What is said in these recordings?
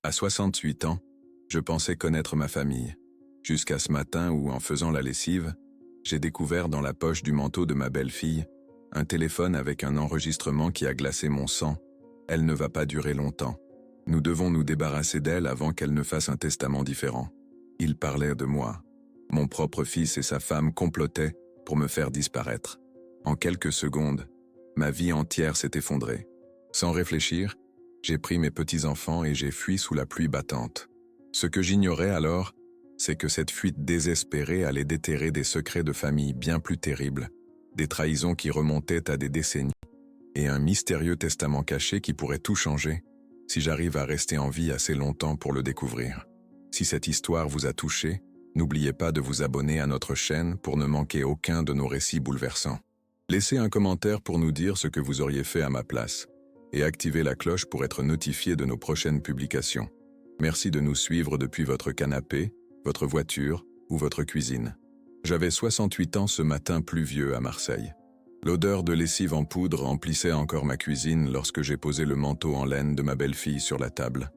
À 68 ans, je pensais connaître ma famille, jusqu'à ce matin où, en faisant la lessive, j'ai découvert dans la poche du manteau de ma belle-fille un téléphone avec un enregistrement qui a glacé mon sang. Elle ne va pas durer longtemps. Nous devons nous débarrasser d'elle avant qu'elle ne fasse un testament différent. Il parlait de moi. Mon propre fils et sa femme complotaient pour me faire disparaître. En quelques secondes, ma vie entière s'est effondrée. Sans réfléchir, j'ai pris mes petits-enfants et j'ai fui sous la pluie battante. Ce que j'ignorais alors, c'est que cette fuite désespérée allait déterrer des secrets de famille bien plus terribles, des trahisons qui remontaient à des décennies, et un mystérieux testament caché qui pourrait tout changer, si j'arrive à rester en vie assez longtemps pour le découvrir. Si cette histoire vous a touché, n'oubliez pas de vous abonner à notre chaîne pour ne manquer aucun de nos récits bouleversants. Laissez un commentaire pour nous dire ce que vous auriez fait à ma place, et activez la cloche pour être notifié de nos prochaines publications. Merci de nous suivre depuis votre canapé, votre voiture ou votre cuisine. J'avais 68 ans ce matin pluvieux à Marseille. L'odeur de lessive en poudre emplissait encore ma cuisine lorsque j'ai posé le manteau en laine de ma belle-fille sur la table.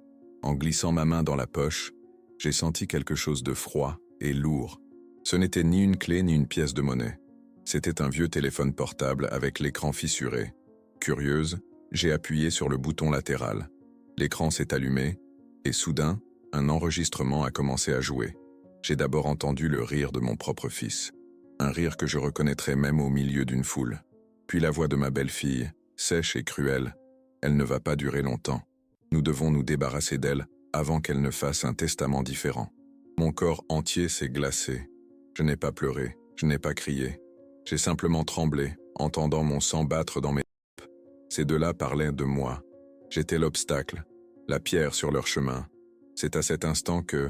En glissant ma main dans la poche, j'ai senti quelque chose de froid et lourd. Ce n'était ni une clé ni une pièce de monnaie. C'était un vieux téléphone portable avec l'écran fissuré. Curieuse, j'ai appuyé sur le bouton latéral. L'écran s'est allumé, et soudain, un enregistrement a commencé à jouer. J'ai d'abord entendu le rire de mon propre fils. Un rire que je reconnaîtrais même au milieu d'une foule. Puis la voix de ma belle-fille, sèche et cruelle. Elle ne va pas durer longtemps. Nous devons nous débarrasser d'elle avant qu'elle ne fasse un testament différent. Mon corps entier s'est glacé. Je n'ai pas pleuré, je n'ai pas crié. J'ai simplement tremblé, entendant mon sang battre dans mes tempes. Ces deux-là parlaient de moi. J'étais l'obstacle, la pierre sur leur chemin. C'est à cet instant que,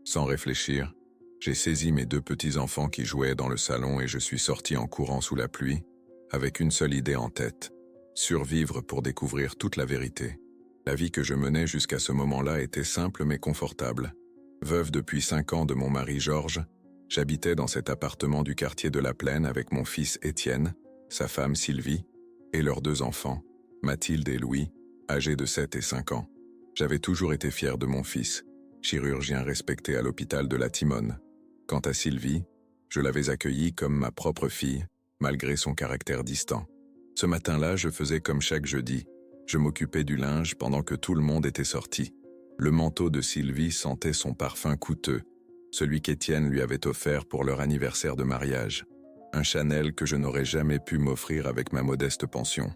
sans réfléchir, j'ai saisi mes deux petits-enfants qui jouaient dans le salon et je suis sorti en courant sous la pluie, avec une seule idée en tête, survivre pour découvrir toute la vérité. La vie que je menais jusqu'à ce moment-là était simple mais confortable. Veuve depuis 5 ans de mon mari Georges, j'habitais dans cet appartement du quartier de la Plaine avec mon fils Étienne, sa femme Sylvie, et leurs 2 enfants, Mathilde et Louis, âgés de 7 et 5 ans. J'avais toujours été fier de mon fils, chirurgien respecté à l'hôpital de la Timone. Quant à Sylvie, je l'avais accueillie comme ma propre fille, malgré son caractère distant. Ce matin-là, je faisais comme chaque jeudi. Je m'occupais du linge pendant que tout le monde était sorti. Le manteau de Sylvie sentait son parfum coûteux, celui qu'Étienne lui avait offert pour leur anniversaire de mariage. Un Chanel que je n'aurais jamais pu m'offrir avec ma modeste pension.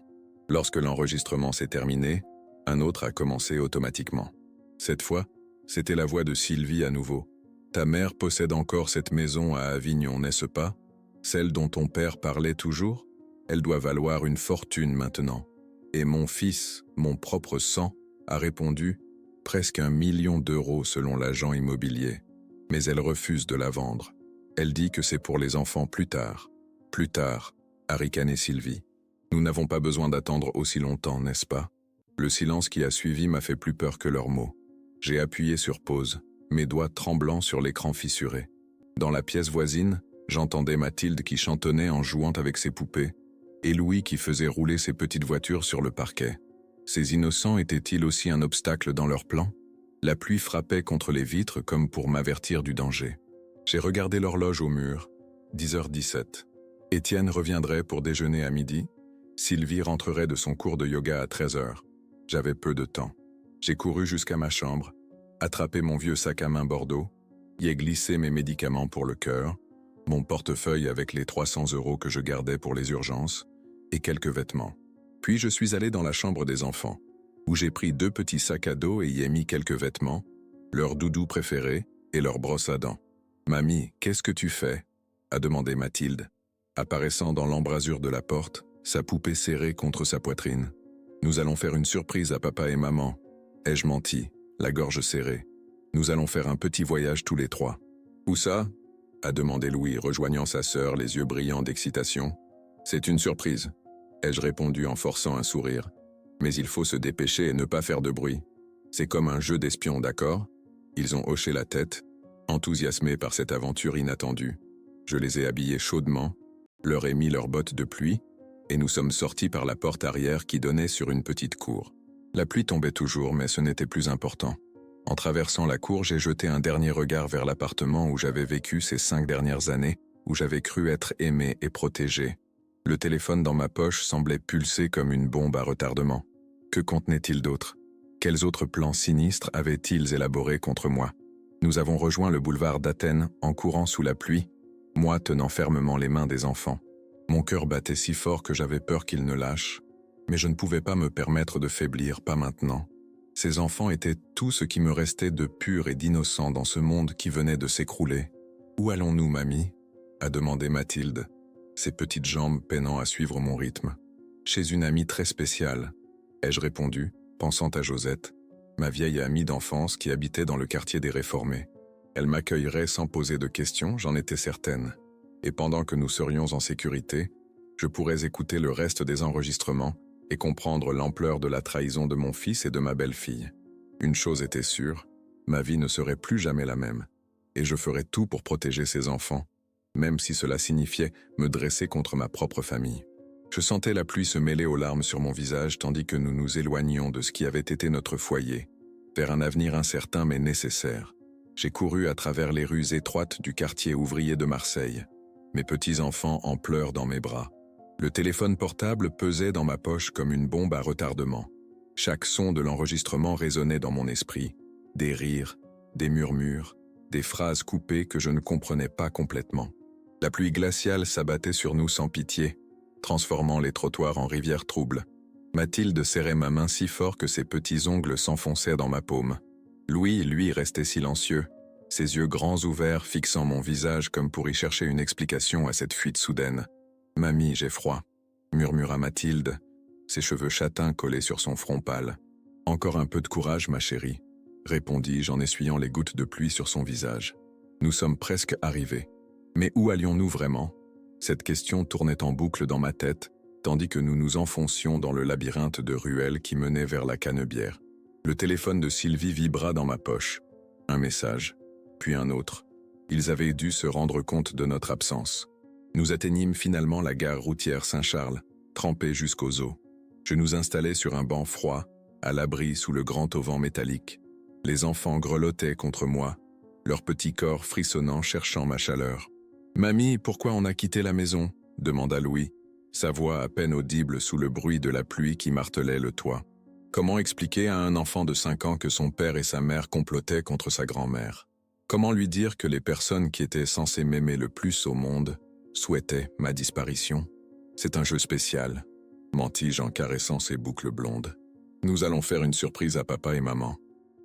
Lorsque l'enregistrement s'est terminé, un autre a commencé automatiquement. Cette fois, c'était la voix de Sylvie à nouveau. Ta mère possède encore cette maison à Avignon, n'est-ce pas? Celle dont ton père parlait toujours? Elle doit valoir une fortune maintenant. Et mon fils, mon propre sang, a répondu presque 1 million d'euros selon l'agent immobilier. Mais elle refuse de la vendre. Elle dit que c'est pour les enfants plus tard. Plus tard, a ricané Sylvie. Nous n'avons pas besoin d'attendre aussi longtemps, n'est-ce pas? Le silence qui a suivi m'a fait plus peur que leurs mots. J'ai appuyé sur pause, mes doigts tremblants sur l'écran fissuré. Dans la pièce voisine, j'entendais Mathilde qui chantonnait en jouant avec ses poupées, et Louis qui faisait rouler ses petites voitures sur le parquet. Ces innocents étaient-ils aussi un obstacle dans leur plan? La pluie frappait contre les vitres comme pour m'avertir du danger. J'ai regardé l'horloge au mur, 10h17. Étienne reviendrait pour déjeuner à midi. Sylvie rentrerait de son cours de yoga à 13h. J'avais peu de temps. J'ai couru jusqu'à ma chambre, attrapé mon vieux sac à main bordeaux, y ai glissé mes médicaments pour le cœur, mon portefeuille avec les 300 € que je gardais pour les urgences, et quelques vêtements. Puis je suis allé dans la chambre des enfants, où j'ai pris 2 petits sacs à dos et y ai mis quelques vêtements, leurs doudous préférés et leurs brosses à dents. « Mamie, qu'est-ce que tu fais ?» a demandé Mathilde, apparaissant dans l'embrasure de la porte, sa poupée serrée contre sa poitrine. « Nous allons faire une surprise à papa et maman. » Ai-je menti, la gorge serrée. « Nous allons faire un petit voyage tous les 3. »« Où ça ?» a demandé Louis, rejoignant sa sœur, les yeux brillants d'excitation. « C'est une surprise. » ai-je répondu en forçant un sourire. « Mais il faut se dépêcher et ne pas faire de bruit. C'est comme un jeu d'espions, d'accord ?» Ils ont hoché la tête, enthousiasmés par cette aventure inattendue. Je les ai habillés chaudement, leur ai mis leurs bottes de pluie, et nous sommes sortis par la porte arrière qui donnait sur une petite cour. La pluie tombait toujours, mais ce n'était plus important. En traversant la cour, j'ai jeté un dernier regard vers l'appartement où j'avais vécu ces 5 dernières années, où j'avais cru être aimé et protégé. Le téléphone dans ma poche semblait pulser comme une bombe à retardement. Que contenait-il d'autre? Quels autres plans sinistres avaient-ils élaborés contre moi? Nous avons rejoint le boulevard d'Athènes en courant sous la pluie, moi tenant fermement les mains des enfants. Mon cœur battait si fort que j'avais peur qu'ils ne lâchent, mais je ne pouvais pas me permettre de faiblir, pas maintenant. Ces enfants étaient tout ce qui me restait de pur et d'innocent dans ce monde qui venait de s'écrouler. « Où allons-nous, mamie ?» a demandé Mathilde, ses petites jambes peinant à suivre mon rythme. « Chez une amie très spéciale », ai-je répondu, pensant à Josette, ma vieille amie d'enfance qui habitait dans le quartier des Réformés. Elle m'accueillerait sans poser de questions, j'en étais certaine. Et pendant que nous serions en sécurité, je pourrais écouter le reste des enregistrements et comprendre l'ampleur de la trahison de mon fils et de ma belle-fille. Une chose était sûre, ma vie ne serait plus jamais la même, et je ferais tout pour protéger ces enfants, même si cela signifiait me dresser contre ma propre famille. Je sentais la pluie se mêler aux larmes sur mon visage tandis que nous nous éloignions de ce qui avait été notre foyer, vers un avenir incertain mais nécessaire. J'ai couru à travers les rues étroites du quartier ouvrier de Marseille, mes petits-enfants en pleurs dans mes bras. Le téléphone portable pesait dans ma poche comme une bombe à retardement. Chaque son de l'enregistrement résonnait dans mon esprit, des rires, des murmures, des phrases coupées que je ne comprenais pas complètement. La pluie glaciale s'abattait sur nous sans pitié, transformant les trottoirs en rivières troubles. Mathilde serrait ma main si fort que ses petits ongles s'enfonçaient dans ma paume. Louis, lui, restait silencieux, ses yeux grands ouverts fixant mon visage comme pour y chercher une explication à cette fuite soudaine. « Mamie, j'ai froid », murmura Mathilde, ses cheveux châtains collés sur son front pâle. « Encore un peu de courage, ma chérie », répondis-je en essuyant les gouttes de pluie sur son visage. Nous sommes presque arrivés. Mais où allions-nous vraiment? Cette question tournait en boucle dans ma tête, tandis que nous nous enfoncions dans le labyrinthe de ruelles qui menait vers la Canebière. Le téléphone de Sylvie vibra dans ma poche. Un message, puis un autre. Ils avaient dû se rendre compte de notre absence. Nous atteignîmes finalement la gare routière Saint-Charles, trempés jusqu'aux os. Je nous installai sur un banc froid, à l'abri sous le grand auvent métallique. Les enfants grelottaient contre moi, leurs petits corps frissonnant cherchant ma chaleur. « Mamie, pourquoi on a quitté la maison ?» demanda Louis, sa voix à peine audible sous le bruit de la pluie qui martelait le toit. Comment expliquer à un enfant de 5 ans que son père et sa mère complotaient contre sa grand-mère? Comment lui dire que les personnes qui étaient censées m'aimer le plus au monde souhaitaient ma disparition? C'est un jeu spécial, mentis-je en caressant ses boucles blondes. Nous allons faire une surprise à papa et maman.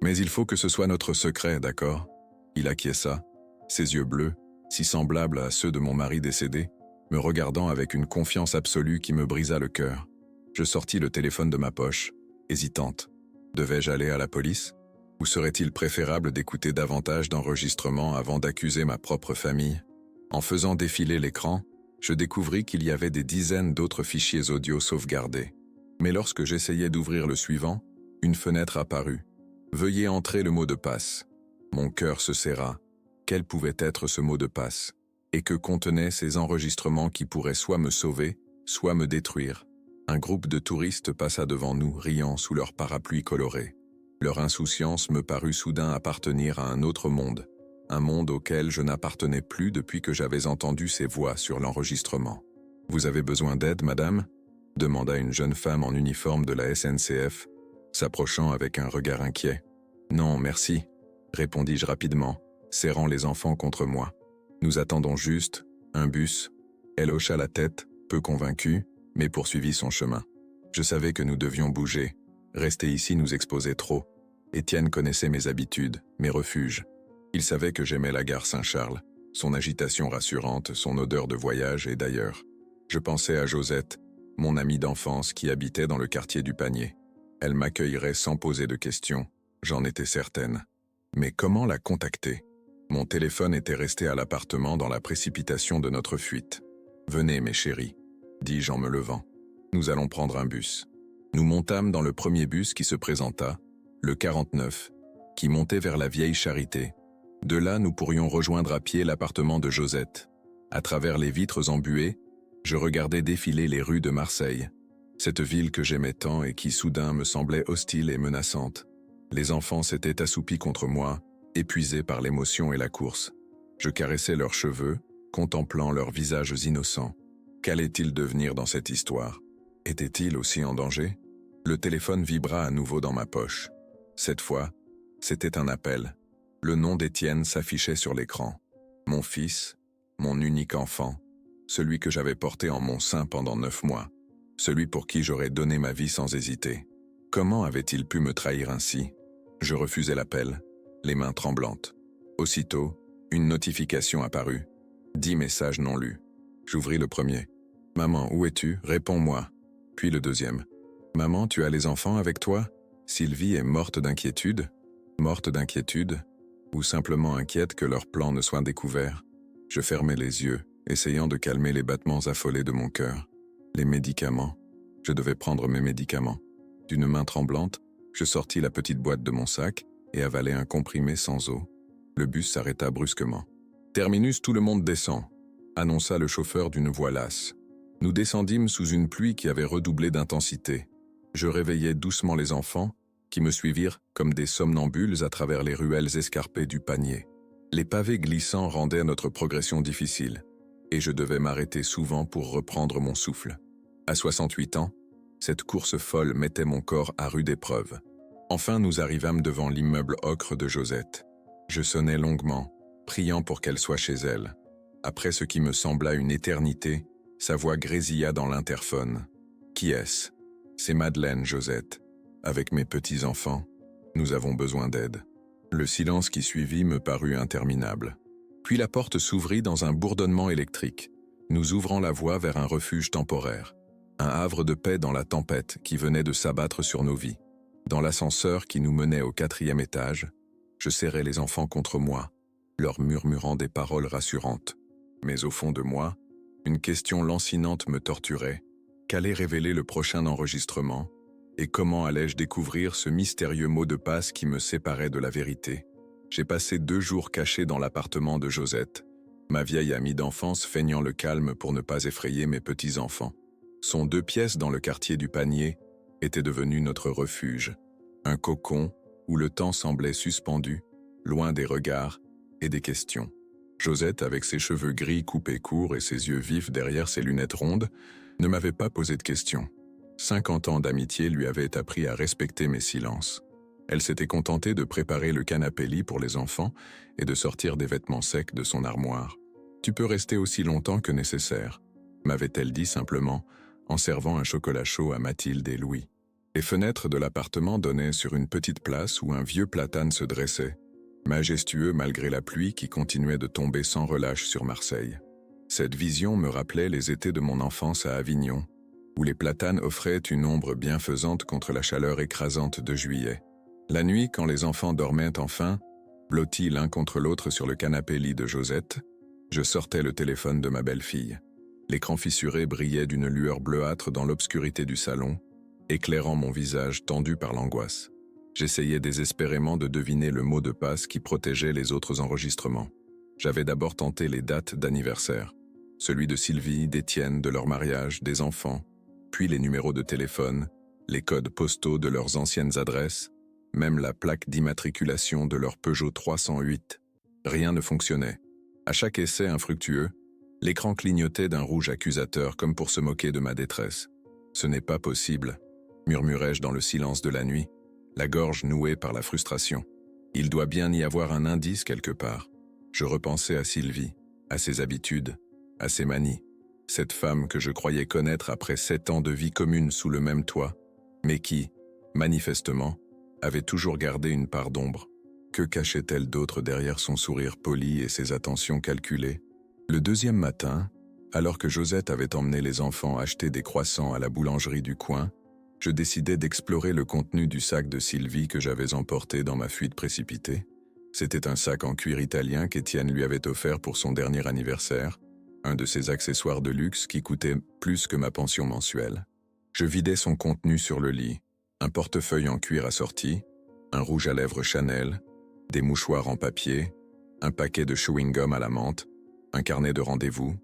Mais il faut que ce soit notre secret, d'accord? Il acquiesça, ses yeux bleus, si semblables à ceux de mon mari décédé, me regardant avec une confiance absolue qui me brisa le cœur. Je sortis le téléphone de ma poche, hésitante. Devais-je aller à la police? Ou serait-il préférable d'écouter davantage d'enregistrements avant d'accuser ma propre famille? En faisant défiler l'écran, je découvris qu'il y avait des dizaines d'autres fichiers audio sauvegardés. Mais lorsque j'essayais d'ouvrir le suivant, une fenêtre apparut. « Veuillez entrer le mot de passe ». Mon cœur se serra. Quel pouvait être ce mot de passe? Et que contenaient ces enregistrements qui pourraient soit me sauver, soit me détruire? Un groupe de touristes passa devant nous, riant sous leurs parapluies colorés. Leur insouciance me parut soudain appartenir à un autre monde, un monde auquel je n'appartenais plus depuis que j'avais entendu ces voix sur l'enregistrement. « Vous avez besoin d'aide, madame ?» demanda une jeune femme en uniforme de la SNCF, s'approchant avec un regard inquiet. « Non, merci », répondis-je rapidement, serrant les enfants contre moi. « Nous attendons juste un bus. » Elle hocha la tête, peu convaincue, mais poursuivit son chemin. Je savais que nous devions bouger. Rester ici nous exposait trop. Étienne connaissait mes habitudes, mes refuges. Il savait que j'aimais la gare Saint-Charles, son agitation rassurante, son odeur de voyage et d'ailleurs. Je pensais à Josette, mon amie d'enfance qui habitait dans le quartier du Panier. Elle m'accueillerait sans poser de questions, j'en étais certaine. Mais comment la contacter? Mon téléphone était resté à l'appartement dans la précipitation de notre fuite. « Venez, mes chéris », dis-je en me levant. « Nous allons prendre un bus. » Nous montâmes dans le premier bus qui se présenta, le 49, qui montait vers la vieille Charité. De là, nous pourrions rejoindre à pied l'appartement de Josette. À travers les vitres embuées, je regardais défiler les rues de Marseille, cette ville que j'aimais tant et qui soudain me semblait hostile et menaçante. Les enfants s'étaient assoupis contre moi, épuisés par l'émotion et la course. Je caressais leurs cheveux, contemplant leurs visages innocents. Qu'allait-il devenir dans cette histoire? Était-il aussi en danger? Le téléphone vibra à nouveau dans ma poche. Cette fois, c'était un appel. Le nom d'Étienne s'affichait sur l'écran. Mon fils, mon unique enfant, celui que j'avais porté en mon sein pendant 9 mois, celui pour qui j'aurais donné ma vie sans hésiter. Comment avait-il pu me trahir ainsi? Je refusai l'appel, les mains tremblantes. Aussitôt, une notification apparut. 10 messages non lus. J'ouvris le premier. « Maman, où es-tu? Réponds-moi. » Puis le deuxième. « Maman, tu as les enfants avec toi? Sylvie est morte d'inquiétude? » Morte d'inquiétude? Ou simplement inquiète que leur plan ne soit découvert? Je fermai les yeux, essayant de calmer les battements affolés de mon cœur. Les médicaments. Je devais prendre mes médicaments. D'une main tremblante, je sortis la petite boîte de mon sac et avalai un comprimé sans eau. Le bus s'arrêta brusquement. « Terminus, tout le monde descend », annonça le chauffeur d'une voix lasse. Nous descendîmes sous une pluie qui avait redoublé d'intensité. Je réveillai doucement les enfants, qui me suivirent comme des somnambules à travers les ruelles escarpées du Panier. Les pavés glissants rendaient notre progression difficile, et je devais m'arrêter souvent pour reprendre mon souffle. À 68 ans, cette course folle mettait mon corps à rude épreuve. Enfin, nous arrivâmes devant l'immeuble ocre de Josette. Je sonnai longuement, priant pour qu'elle soit chez elle. Après ce qui me sembla une éternité, sa voix grésilla dans l'interphone. « Qui est-ce ? » ?»« C'est Madeleine, Josette. Avec mes petits-enfants, nous avons besoin d'aide. » Le silence qui suivit me parut interminable. Puis la porte s'ouvrit dans un bourdonnement électrique, nous ouvrant la voie vers un refuge temporaire. Un havre de paix dans la tempête qui venait de s'abattre sur nos vies. Dans l'ascenseur qui nous menait au 4e étage, je serrai les enfants contre moi, leur murmurant des paroles rassurantes. Mais au fond de moi, une question lancinante me torturait. Qu'allait révéler le prochain enregistrement? Et comment allais-je découvrir ce mystérieux mot de passe qui me séparait de la vérité? J'ai passé 2 jours caché dans l'appartement de Josette, ma vieille amie d'enfance feignant le calme pour ne pas effrayer mes petits-enfants. Son 2 pièces dans le quartier du Panier était devenu notre refuge, un cocon où le temps semblait suspendu, loin des regards et des questions. Josette, avec ses cheveux gris coupés courts et ses yeux vifs derrière ses lunettes rondes, ne m'avait pas posé de questions. 50 ans d'amitié lui avaient appris à respecter mes silences. Elle s'était contentée de préparer le canapé-lit pour les enfants et de sortir des vêtements secs de son armoire. « Tu peux rester aussi longtemps que nécessaire », m'avait-elle dit simplement, en servant un chocolat chaud à Mathilde et Louis. Les fenêtres de l'appartement donnaient sur une petite place où un vieux platane se dressait, majestueux malgré la pluie qui continuait de tomber sans relâche sur Marseille. Cette vision me rappelait les étés de mon enfance à Avignon, où les platanes offraient une ombre bienfaisante contre la chaleur écrasante de juillet. La nuit, quand les enfants dormaient enfin, blottis l'un contre l'autre sur le canapé-lit de Josette, je sortais le téléphone de ma belle-fille. L'écran fissuré brillait d'une lueur bleuâtre dans l'obscurité du salon, éclairant mon visage tendu par l'angoisse. J'essayais désespérément de deviner le mot de passe qui protégeait les autres enregistrements. J'avais d'abord tenté les dates d'anniversaire, celui de Sylvie, d'Étienne, de leur mariage, des enfants, puis les numéros de téléphone, les codes postaux de leurs anciennes adresses, même la plaque d'immatriculation de leur Peugeot 308. Rien ne fonctionnait. À chaque essai infructueux, l'écran clignotait d'un rouge accusateur comme pour se moquer de ma détresse. « Ce n'est pas possible », murmurai-je dans le silence de la nuit, la gorge nouée par la frustration. « Il doit bien y avoir un indice quelque part. » Je repensais à Sylvie, à ses habitudes, à ses manies. Cette femme que je croyais connaître après 7 ans de vie commune sous le même toit, mais qui, manifestement, avait toujours gardé une part d'ombre. Que cachait-elle d'autre derrière son sourire poli et ses attentions calculées? Le 2e matin, alors que Josette avait emmené les enfants acheter des croissants à la boulangerie du coin, je décidai d'explorer le contenu du sac de Sylvie que j'avais emporté dans ma fuite précipitée. C'était un sac en cuir italien qu'Étienne lui avait offert pour son dernier anniversaire, un de ses accessoires de luxe qui coûtait plus que ma pension mensuelle. Je vidai son contenu sur le lit, un portefeuille en cuir assorti, un rouge à lèvres Chanel, des mouchoirs en papier, un paquet de chewing-gum à la menthe, un carnet de rendez-vous,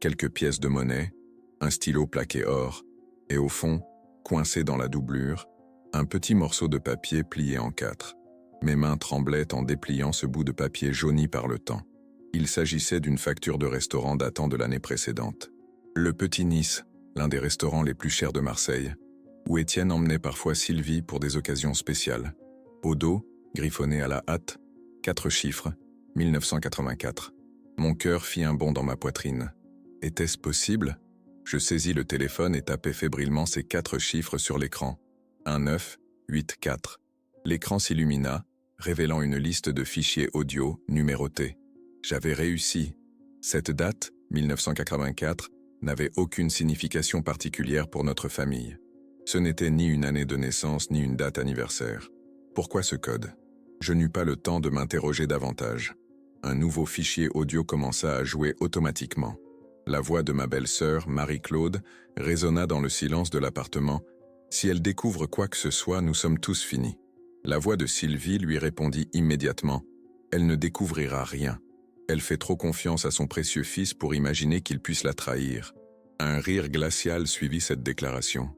quelques pièces de monnaie, un stylo plaqué or, et au fond, coincé dans la doublure, Un petit morceau de papier plié en 4. Mes mains tremblaient en dépliant ce bout de papier jauni par le temps. Il s'agissait d'une facture de restaurant datant de l'année précédente. Le Petit Nice, l'un des restaurants les plus chers de Marseille, où Étienne emmenait parfois Sylvie pour des occasions spéciales. Au dos, griffonné à la hâte, 4 chiffres, 1984. Mon cœur fit un bond dans ma poitrine. Était-ce possible? Je saisis le téléphone et tapai fébrilement ces 4 chiffres sur l'écran. 1984. L'écran s'illumina, révélant une liste de fichiers audio numérotés. J'avais réussi. Cette date, 1984, n'avait aucune signification particulière pour notre famille. Ce n'était ni une année de naissance ni une date anniversaire. Pourquoi ce code? Je n'eus pas le temps de m'interroger davantage. Un nouveau fichier audio commença à jouer automatiquement. La voix de ma belle-sœur, Marie-Claude, résonna dans le silence de l'appartement. Si elle découvre quoi que ce soit, nous sommes tous finis. La voix de Sylvie lui répondit immédiatement. Elle ne découvrira rien. Elle fait trop confiance à son précieux fils pour imaginer qu'il puisse la trahir. Un rire glacial suivit cette déclaration.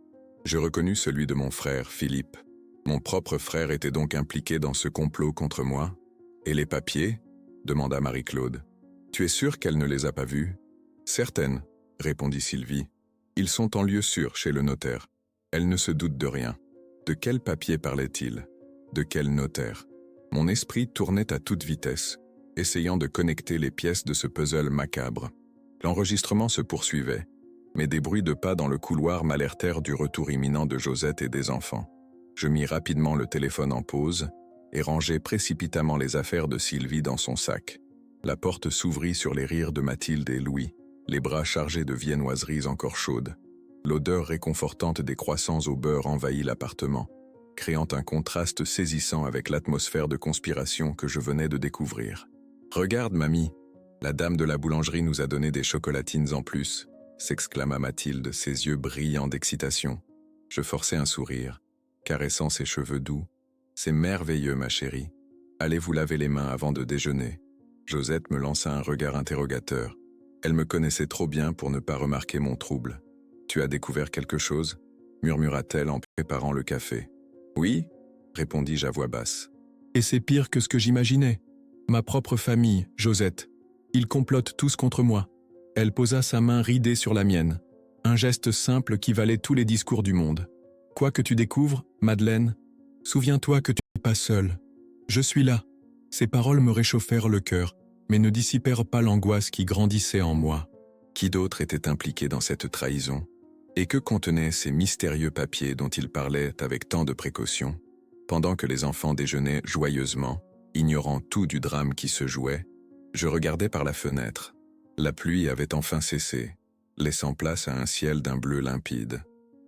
Je reconnus celui de mon frère, Philippe. Mon propre frère était donc impliqué dans ce complot contre moi. Et les papiers? Demanda Marie-Claude. Tu es sûre qu'elle ne les a pas vus? Certaine, répondit Sylvie. Ils sont en lieu sûr chez le notaire. Elle ne se doute de rien. De quel papier parlait-il? De quel notaire? Mon esprit tournait à toute vitesse, essayant de connecter les pièces de ce puzzle macabre. L'enregistrement se poursuivait, mais des bruits de pas dans le couloir m'alertèrent du retour imminent de Josette et des enfants. Je mis rapidement le téléphone en pause et rangeai précipitamment les affaires de Sylvie dans son sac. La porte s'ouvrit sur les rires de Mathilde et Louis, les bras chargés de viennoiseries encore chaudes. L'odeur réconfortante des croissants au beurre envahit l'appartement, créant un contraste saisissant avec l'atmosphère de conspiration que je venais de découvrir. « Regarde, mamie, la dame de la boulangerie nous a donné des chocolatines en plus », s'exclama Mathilde, ses yeux brillants d'excitation. Je forçai un sourire, caressant ses cheveux doux. « C'est merveilleux, ma chérie. Allez vous laver les mains avant de déjeuner. » Josette me lança un regard interrogateur. Elle me connaissait trop bien pour ne pas remarquer mon trouble. « Tu as découvert quelque chose ?» murmura-t-elle en préparant le café. « Oui » répondis-je à voix basse. « Et c'est pire que ce que j'imaginais. Ma propre famille, Josette. Ils complotent tous contre moi. » Elle posa sa main ridée sur la mienne. Un geste simple qui valait tous les discours du monde. « Quoi que tu découvres, Madeleine, souviens-toi que tu n'es pas seule. Je suis là. » Ces paroles me réchauffèrent le cœur, mais ne dissipèrent pas l'angoisse qui grandissait en moi. Qui d'autre était impliqué dans cette trahison? Et que contenaient ces mystérieux papiers dont il parlait avec tant de précaution? Pendant que les enfants déjeunaient joyeusement, ignorant tout du drame qui se jouait, je regardais par la fenêtre. La pluie avait enfin cessé, laissant place à un ciel d'un bleu limpide.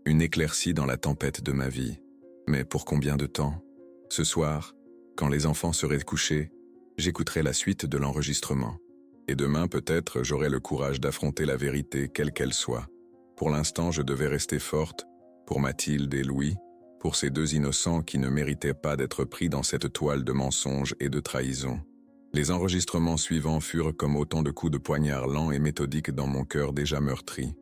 Une éclaircie dans la tempête de ma vie. Mais pour combien de temps? Ce soir, quand les enfants seraient couchés, j'écouterai la suite de l'enregistrement. Et demain, peut-être, j'aurai le courage d'affronter la vérité, quelle qu'elle soit. Pour l'instant, je devais rester forte, pour Mathilde et Louis, pour ces 2 innocents qui ne méritaient pas d'être pris dans cette toile de mensonges et de trahison. Les enregistrements suivants furent comme autant de coups de poignard lents et méthodiques dans mon cœur déjà meurtri.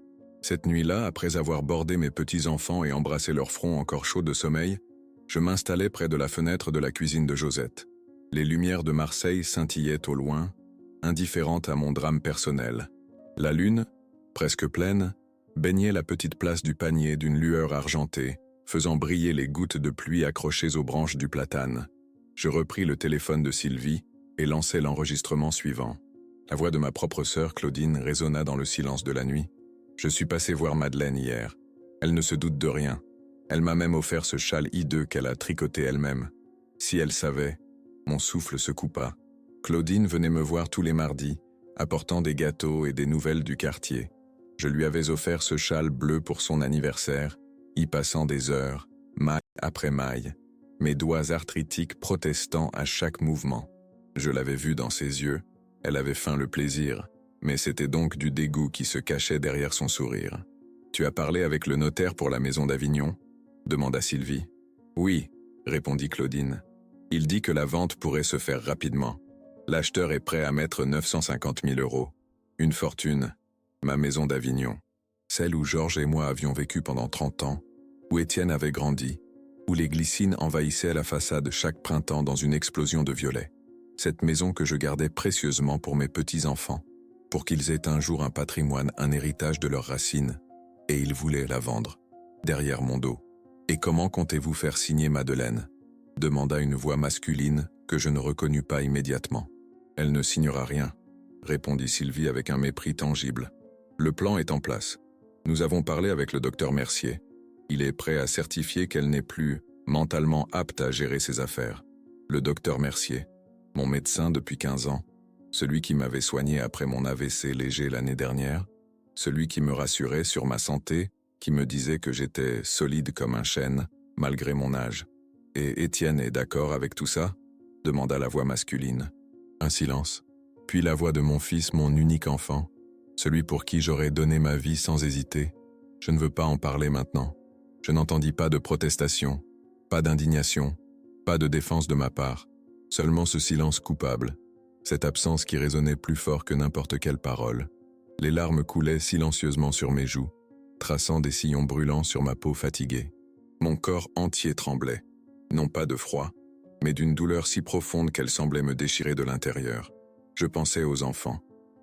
Cette nuit-là, après avoir bordé mes petits-enfants et embrassé leur front encore chaud de sommeil, je m'installai près de la fenêtre de la cuisine de Josette. Les lumières de Marseille scintillaient au loin, indifférentes à mon drame personnel. La lune, presque pleine, baignait la petite place du panier d'une lueur argentée, faisant briller les gouttes de pluie accrochées aux branches du platane. Je repris le téléphone de Sylvie et lançai l'enregistrement suivant. La voix de ma propre sœur Claudine résonna dans le silence de la nuit. « Je suis passé voir Madeleine hier. Elle ne se doute de rien. Elle m'a même offert ce châle hideux qu'elle a tricoté elle-même. Si elle savait... » Mon souffle se coupa. Claudine venait me voir tous les mardis, apportant des gâteaux et des nouvelles du quartier. Je lui avais offert ce châle bleu pour son anniversaire, y passant des heures, maille après maille, mes doigts arthritiques protestant à chaque mouvement. Je l'avais vu dans ses yeux, elle avait feint le plaisir, mais c'était donc du dégoût qui se cachait derrière son sourire. « Tu as parlé avec le notaire pour la maison d'Avignon ?» demanda Sylvie. « Oui », répondit Claudine. « Il dit que la vente pourrait se faire rapidement. L'acheteur est prêt à mettre 950 000 €. Une fortune. Ma maison d'Avignon. Celle où Georges et moi avions vécu pendant 30 ans, où Étienne avait grandi. où les glycines envahissaient la façade chaque printemps dans une explosion de violet. Cette maison que je gardais précieusement pour mes petits-enfants, pour qu'ils aient un jour un patrimoine, un héritage de leurs racines, et ils voulaient la vendre, derrière mon dos. « Et comment comptez-vous faire signer Madeleine ?» demanda une voix masculine que je ne reconnus pas immédiatement. « Elle ne signera rien », répondit Sylvie avec un mépris tangible. « Le plan est en place. Nous avons parlé avec le docteur Mercier. Il est prêt à certifier qu'elle n'est plus mentalement apte à gérer ses affaires. Le docteur Mercier, mon médecin depuis 15 ans, celui qui m'avait soigné après mon AVC léger l'année dernière, celui qui me rassurait sur ma santé, qui me disait que j'étais solide comme un chêne, malgré mon âge. « Et Étienne est d'accord avec tout ça ?» demanda la voix masculine. Un silence. Puis la voix de mon fils, mon unique enfant, celui pour qui j'aurais donné ma vie sans hésiter. « Je ne veux pas en parler maintenant. » Je n'entendis pas de protestation, pas d'indignation, pas de défense de ma part, seulement ce silence coupable, cette absence qui résonnait plus fort que n'importe quelle parole. Les larmes coulaient silencieusement sur mes joues, traçant des sillons brûlants sur ma peau fatiguée. Mon corps entier tremblait, non pas de froid, mais d'une douleur si profonde qu'elle semblait me déchirer de l'intérieur. Je pensais aux enfants,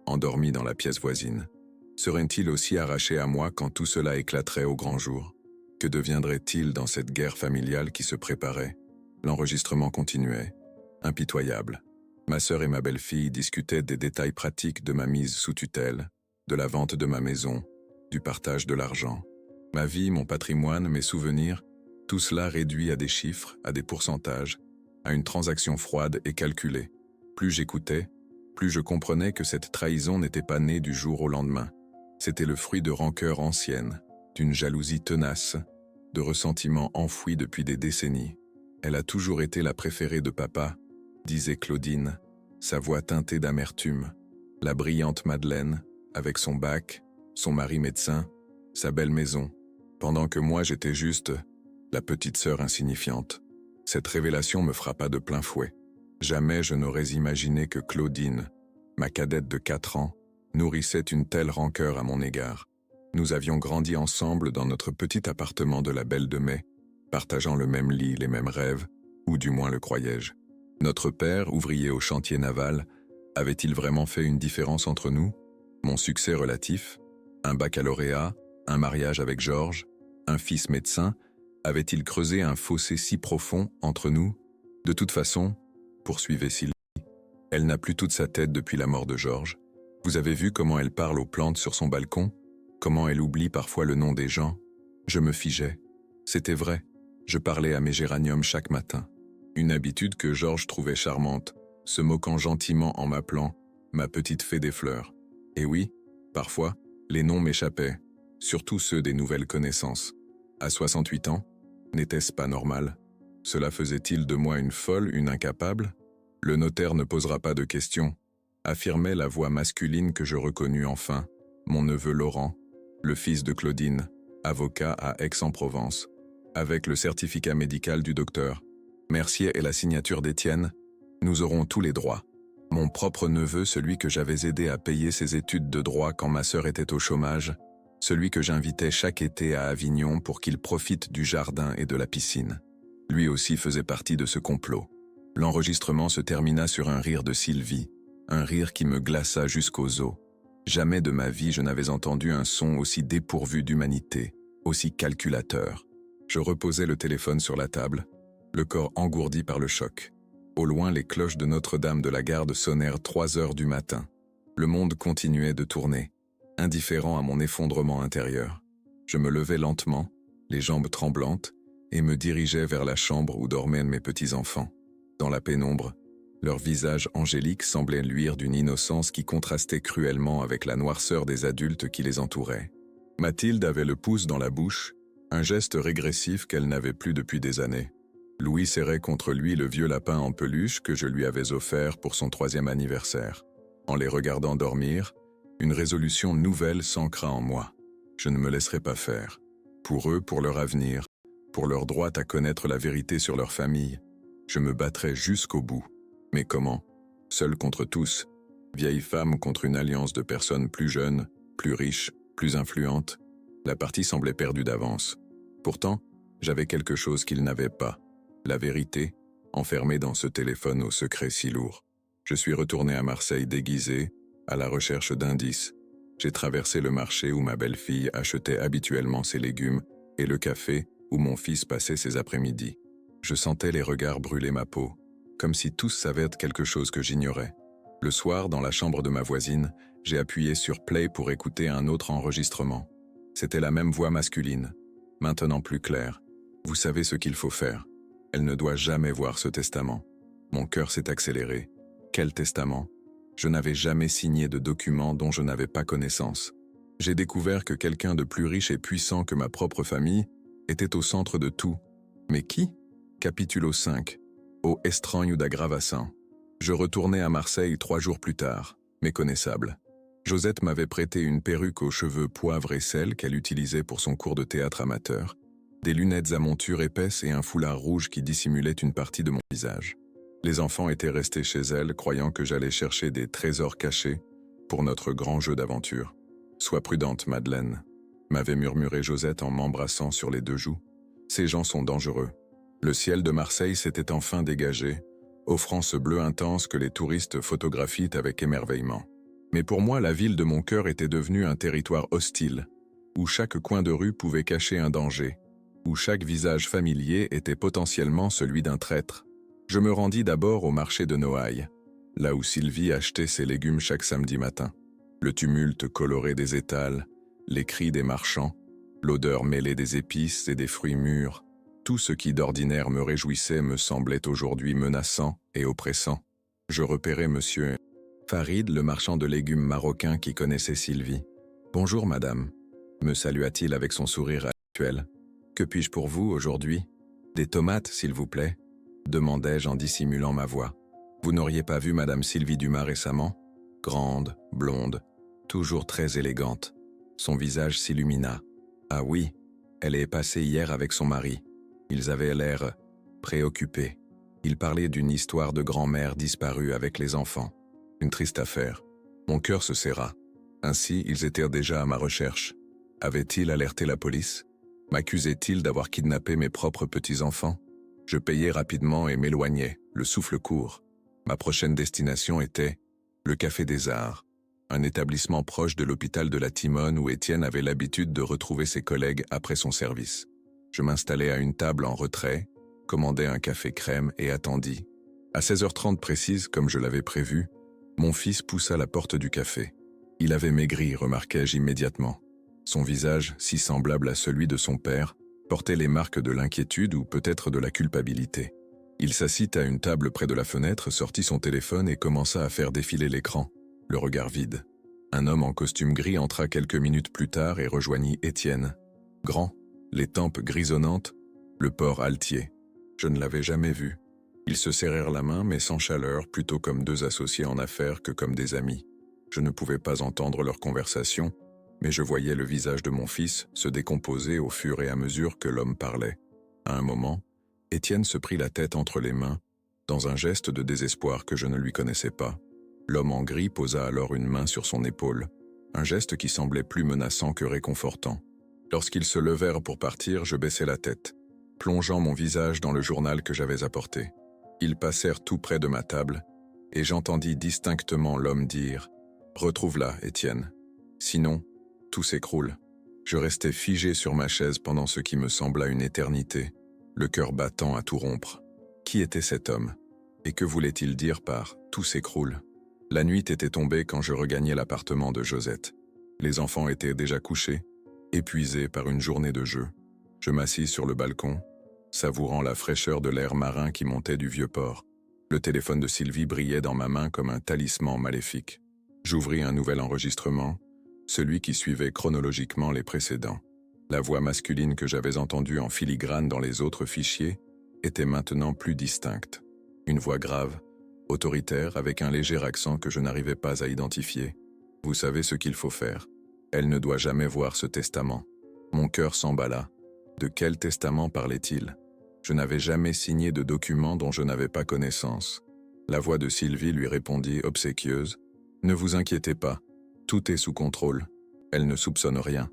endormis dans la pièce voisine. Seraient-ils aussi arrachés à moi quand tout cela éclaterait au grand jour? Que deviendrait-il dans cette guerre familiale qui se préparait? L'enregistrement continuait, impitoyable. Ma sœur et ma belle-fille discutaient des détails pratiques de ma mise sous tutelle, de la vente de ma maison, du partage de l'argent. Ma vie, mon patrimoine, mes souvenirs, tout cela réduit à des chiffres, à des pourcentages, à une transaction froide et calculée. Plus j'écoutais, plus je comprenais que cette trahison n'était pas née du jour au lendemain. C'était le fruit de rancœurs anciennes, d'une jalousie tenace, de ressentiments enfouis depuis des décennies. Elle a toujours été la préférée de papa, disait Claudine, sa voix teintée d'amertume. La brillante Madeleine, avec son bac, son mari médecin, sa belle maison, pendant que moi j'étais juste la petite sœur insignifiante. Cette révélation me frappa de plein fouet. Jamais je n'aurais imaginé que Claudine, ma cadette de 4 ans, nourrissait une telle rancœur à mon égard. Nous avions grandi ensemble dans notre petit appartement de la Belle de Mai, partageant le même lit, les mêmes rêves, ou du moins le croyais-je. Notre père, ouvrier au chantier naval, avait-il vraiment fait une différence entre nous? Mon succès relatif, un baccalauréat, un mariage avec Georges, un fils médecin, avait-il creusé un fossé si profond entre nous? De toute façon, poursuivait Sylvie, elle n'a plus toute sa tête depuis la mort de Georges. Vous avez vu comment elle parle aux plantes sur son balcon? Comment elle oublie parfois le nom des gens? Je me figeais. C'était vrai. Je parlais à mes géraniums chaque matin. Une habitude que Georges trouvait charmante, se moquant gentiment en m'appelant « ma petite fée des fleurs ». Et oui, parfois, les noms m'échappaient, surtout ceux des nouvelles connaissances. À 68 ans, n'était-ce pas normal? Cela faisait-il de moi une folle, une incapable? Le notaire ne posera pas de questions, affirmait la voix masculine que je reconnus enfin, mon neveu Laurent, le fils de Claudine, avocat à Aix-en-Provence, avec le certificat médical du docteur Mercier et la signature d'Étienne, nous aurons tous les droits. Mon propre neveu, celui que j'avais aidé à payer ses études de droit quand ma sœur était au chômage, celui que j'invitais chaque été à Avignon pour qu'il profite du jardin et de la piscine. Lui aussi faisait partie de ce complot. L'enregistrement se termina sur un rire de Sylvie, un rire qui me glaça jusqu'aux os. Jamais de ma vie je n'avais entendu un son aussi dépourvu d'humanité, aussi calculateur. Je reposai le téléphone sur la table, le corps engourdi par le choc. Au loin, les cloches de Notre-Dame de la Garde sonnèrent 3 heures du matin. Le monde continuait de tourner, indifférent à mon effondrement intérieur. Je me levai lentement, les jambes tremblantes, et me dirigeai vers la chambre où dormaient mes petits-enfants. Dans la pénombre, leurs visages angéliques semblaient luire d'une innocence qui contrastait cruellement avec la noirceur des adultes qui les entouraient. Mathilde avait le pouce dans la bouche, un geste régressif qu'elle n'avait plus depuis des années. Louis serrait contre lui le vieux lapin en peluche que je lui avais offert pour son 3e anniversaire. En les regardant dormir, une résolution nouvelle s'ancra en moi. Je ne me laisserai pas faire. Pour eux, pour leur avenir, pour leur droit à connaître la vérité sur leur famille, je me battrai jusqu'au bout. Mais comment? Seul contre tous, vieille femme contre une alliance de personnes plus jeunes, plus riches, plus influentes. La partie semblait perdue d'avance. Pourtant, J'avais quelque chose qu'il n'avait pas. La vérité, enfermée dans ce téléphone au secret si lourd. Je suis retourné à Marseille déguisé, à la recherche d'indices. J'ai traversé le marché où ma belle-fille achetait habituellement ses légumes et le café où mon fils passait ses après-midi. Je sentais les regards brûler ma peau, comme si tous savaient quelque chose que j'ignorais. Le soir, dans la chambre de ma voisine, j'ai appuyé sur play pour écouter un autre enregistrement. C'était la même voix masculine, maintenant plus claire. Vous savez ce qu'il faut faire. Elle ne doit jamais voir ce testament. Mon cœur s'est accéléré. Quel testament? Je n'avais jamais signé de document dont je n'avais pas connaissance. J'ai découvert que quelqu'un de plus riche et puissant que ma propre famille était au centre de tout. Mais qui? Capitulo 5. Au estranho da gravação. Je retournais à Marseille 3 jours plus tard, méconnaissable. Josette m'avait prêté une perruque aux cheveux poivre et sel qu'elle utilisait pour son cours de théâtre amateur, des lunettes à monture épaisse et un foulard rouge qui dissimulait une partie de mon visage. Les enfants étaient restés chez elle, croyant que j'allais chercher des trésors cachés pour notre grand jeu d'aventure. « Sois prudente, Madeleine », m'avait murmuré Josette en m'embrassant sur les 2 joues. « Ces gens sont dangereux. » Le ciel de Marseille s'était enfin dégagé, offrant ce bleu intense que les touristes photographient avec émerveillement. Mais pour moi, la ville de mon cœur était devenue un territoire hostile, où chaque coin de rue pouvait cacher un danger, où chaque visage familier était potentiellement celui d'un traître. Je me rendis d'abord au marché de Noailles, là où Sylvie achetait ses légumes chaque samedi matin. Le tumulte coloré des étals, les cris des marchands, l'odeur mêlée des épices et des fruits mûrs, tout ce qui d'ordinaire me réjouissait me semblait aujourd'hui menaçant et oppressant. Je repérais monsieur Farid, le marchand de légumes marocain qui connaissait Sylvie. « Bonjour madame », me salua-t-il avec son sourire habituel. « Que puis-je pour vous aujourd'hui? Des tomates, s'il vous plaît ?» demandai-je en dissimulant ma voix. « Vous n'auriez pas vu madame Sylvie Dumas récemment? Grande, blonde, toujours très élégante. » Son visage s'illumina. « Ah oui, elle est passée hier avec son mari. Ils avaient l'air préoccupés. Ils parlaient d'une histoire de grand-mère disparue avec les enfants. Une triste affaire. Mon cœur se serra. Ainsi, ils étaient déjà à ma recherche. Avaient-ils alerté la police? M'accusaient-ils d'avoir kidnappé mes propres petits-enfants? Je payai rapidement et m'éloignai, le souffle court. Ma prochaine destination était le Café des Arts, un établissement proche de l'hôpital de la Timone où Étienne avait l'habitude de retrouver ses collègues après son service. Je m'installai à une table en retrait, commandai un café crème et attendis. À 16h30 précise, comme je l'avais prévu, mon fils poussa la porte du café. Il avait maigri, remarquai-je immédiatement. Son visage, si semblable à celui de son père, portait les marques de l'inquiétude ou peut-être de la culpabilité. Il s'assit à une table près de la fenêtre, sortit son téléphone et commença à faire défiler l'écran, le regard vide. Un homme en costume gris entra quelques minutes plus tard et rejoignit Étienne. Grand, les tempes grisonnantes, le port altier. Je ne l'avais jamais vu. Ils se serrèrent la main, mais sans chaleur, plutôt comme 2 associés en affaires que comme des amis. Je ne pouvais pas entendre leur conversation, mais je voyais le visage de mon fils se décomposer au fur et à mesure que l'homme parlait. À un moment, Étienne se prit la tête entre les mains, dans un geste de désespoir que je ne lui connaissais pas. L'homme en gris posa alors une main sur son épaule, un geste qui semblait plus menaçant que réconfortant. Lorsqu'ils se levèrent pour partir, je baissai la tête, plongeant mon visage dans le journal que j'avais apporté. Ils passèrent tout près de ma table, et j'entendis distinctement l'homme dire « Retrouve-la, Étienne. Sinon, tout s'écroule. » Je restai figé sur ma chaise pendant ce qui me sembla une éternité, le cœur battant à tout rompre. Qui était cet homme? Et que voulait-il dire par « tout s'écroule » ? La nuit était tombée quand je regagnai l'appartement de Josette. Les enfants étaient déjà couchés, épuisés par une journée de jeu. Je m'assis sur le balcon, savourant la fraîcheur de l'air marin qui montait du vieux port. Le téléphone de Sylvie brillait dans ma main comme un talisman maléfique. J'ouvris un nouvel enregistrement, celui qui suivait chronologiquement les précédents. La voix masculine que j'avais entendue en filigrane dans les autres fichiers était maintenant plus distincte. Une voix grave, autoritaire, avec un léger accent que je n'arrivais pas à identifier. « Vous savez ce qu'il faut faire. Elle ne doit jamais voir ce testament. » Mon cœur s'emballa. De quel testament parlait-il? Je n'avais jamais signé de document dont je n'avais pas connaissance. La voix de Sylvie lui répondit obséquieuse. « Ne vous inquiétez pas, tout est sous contrôle. Elle ne soupçonne rien. »«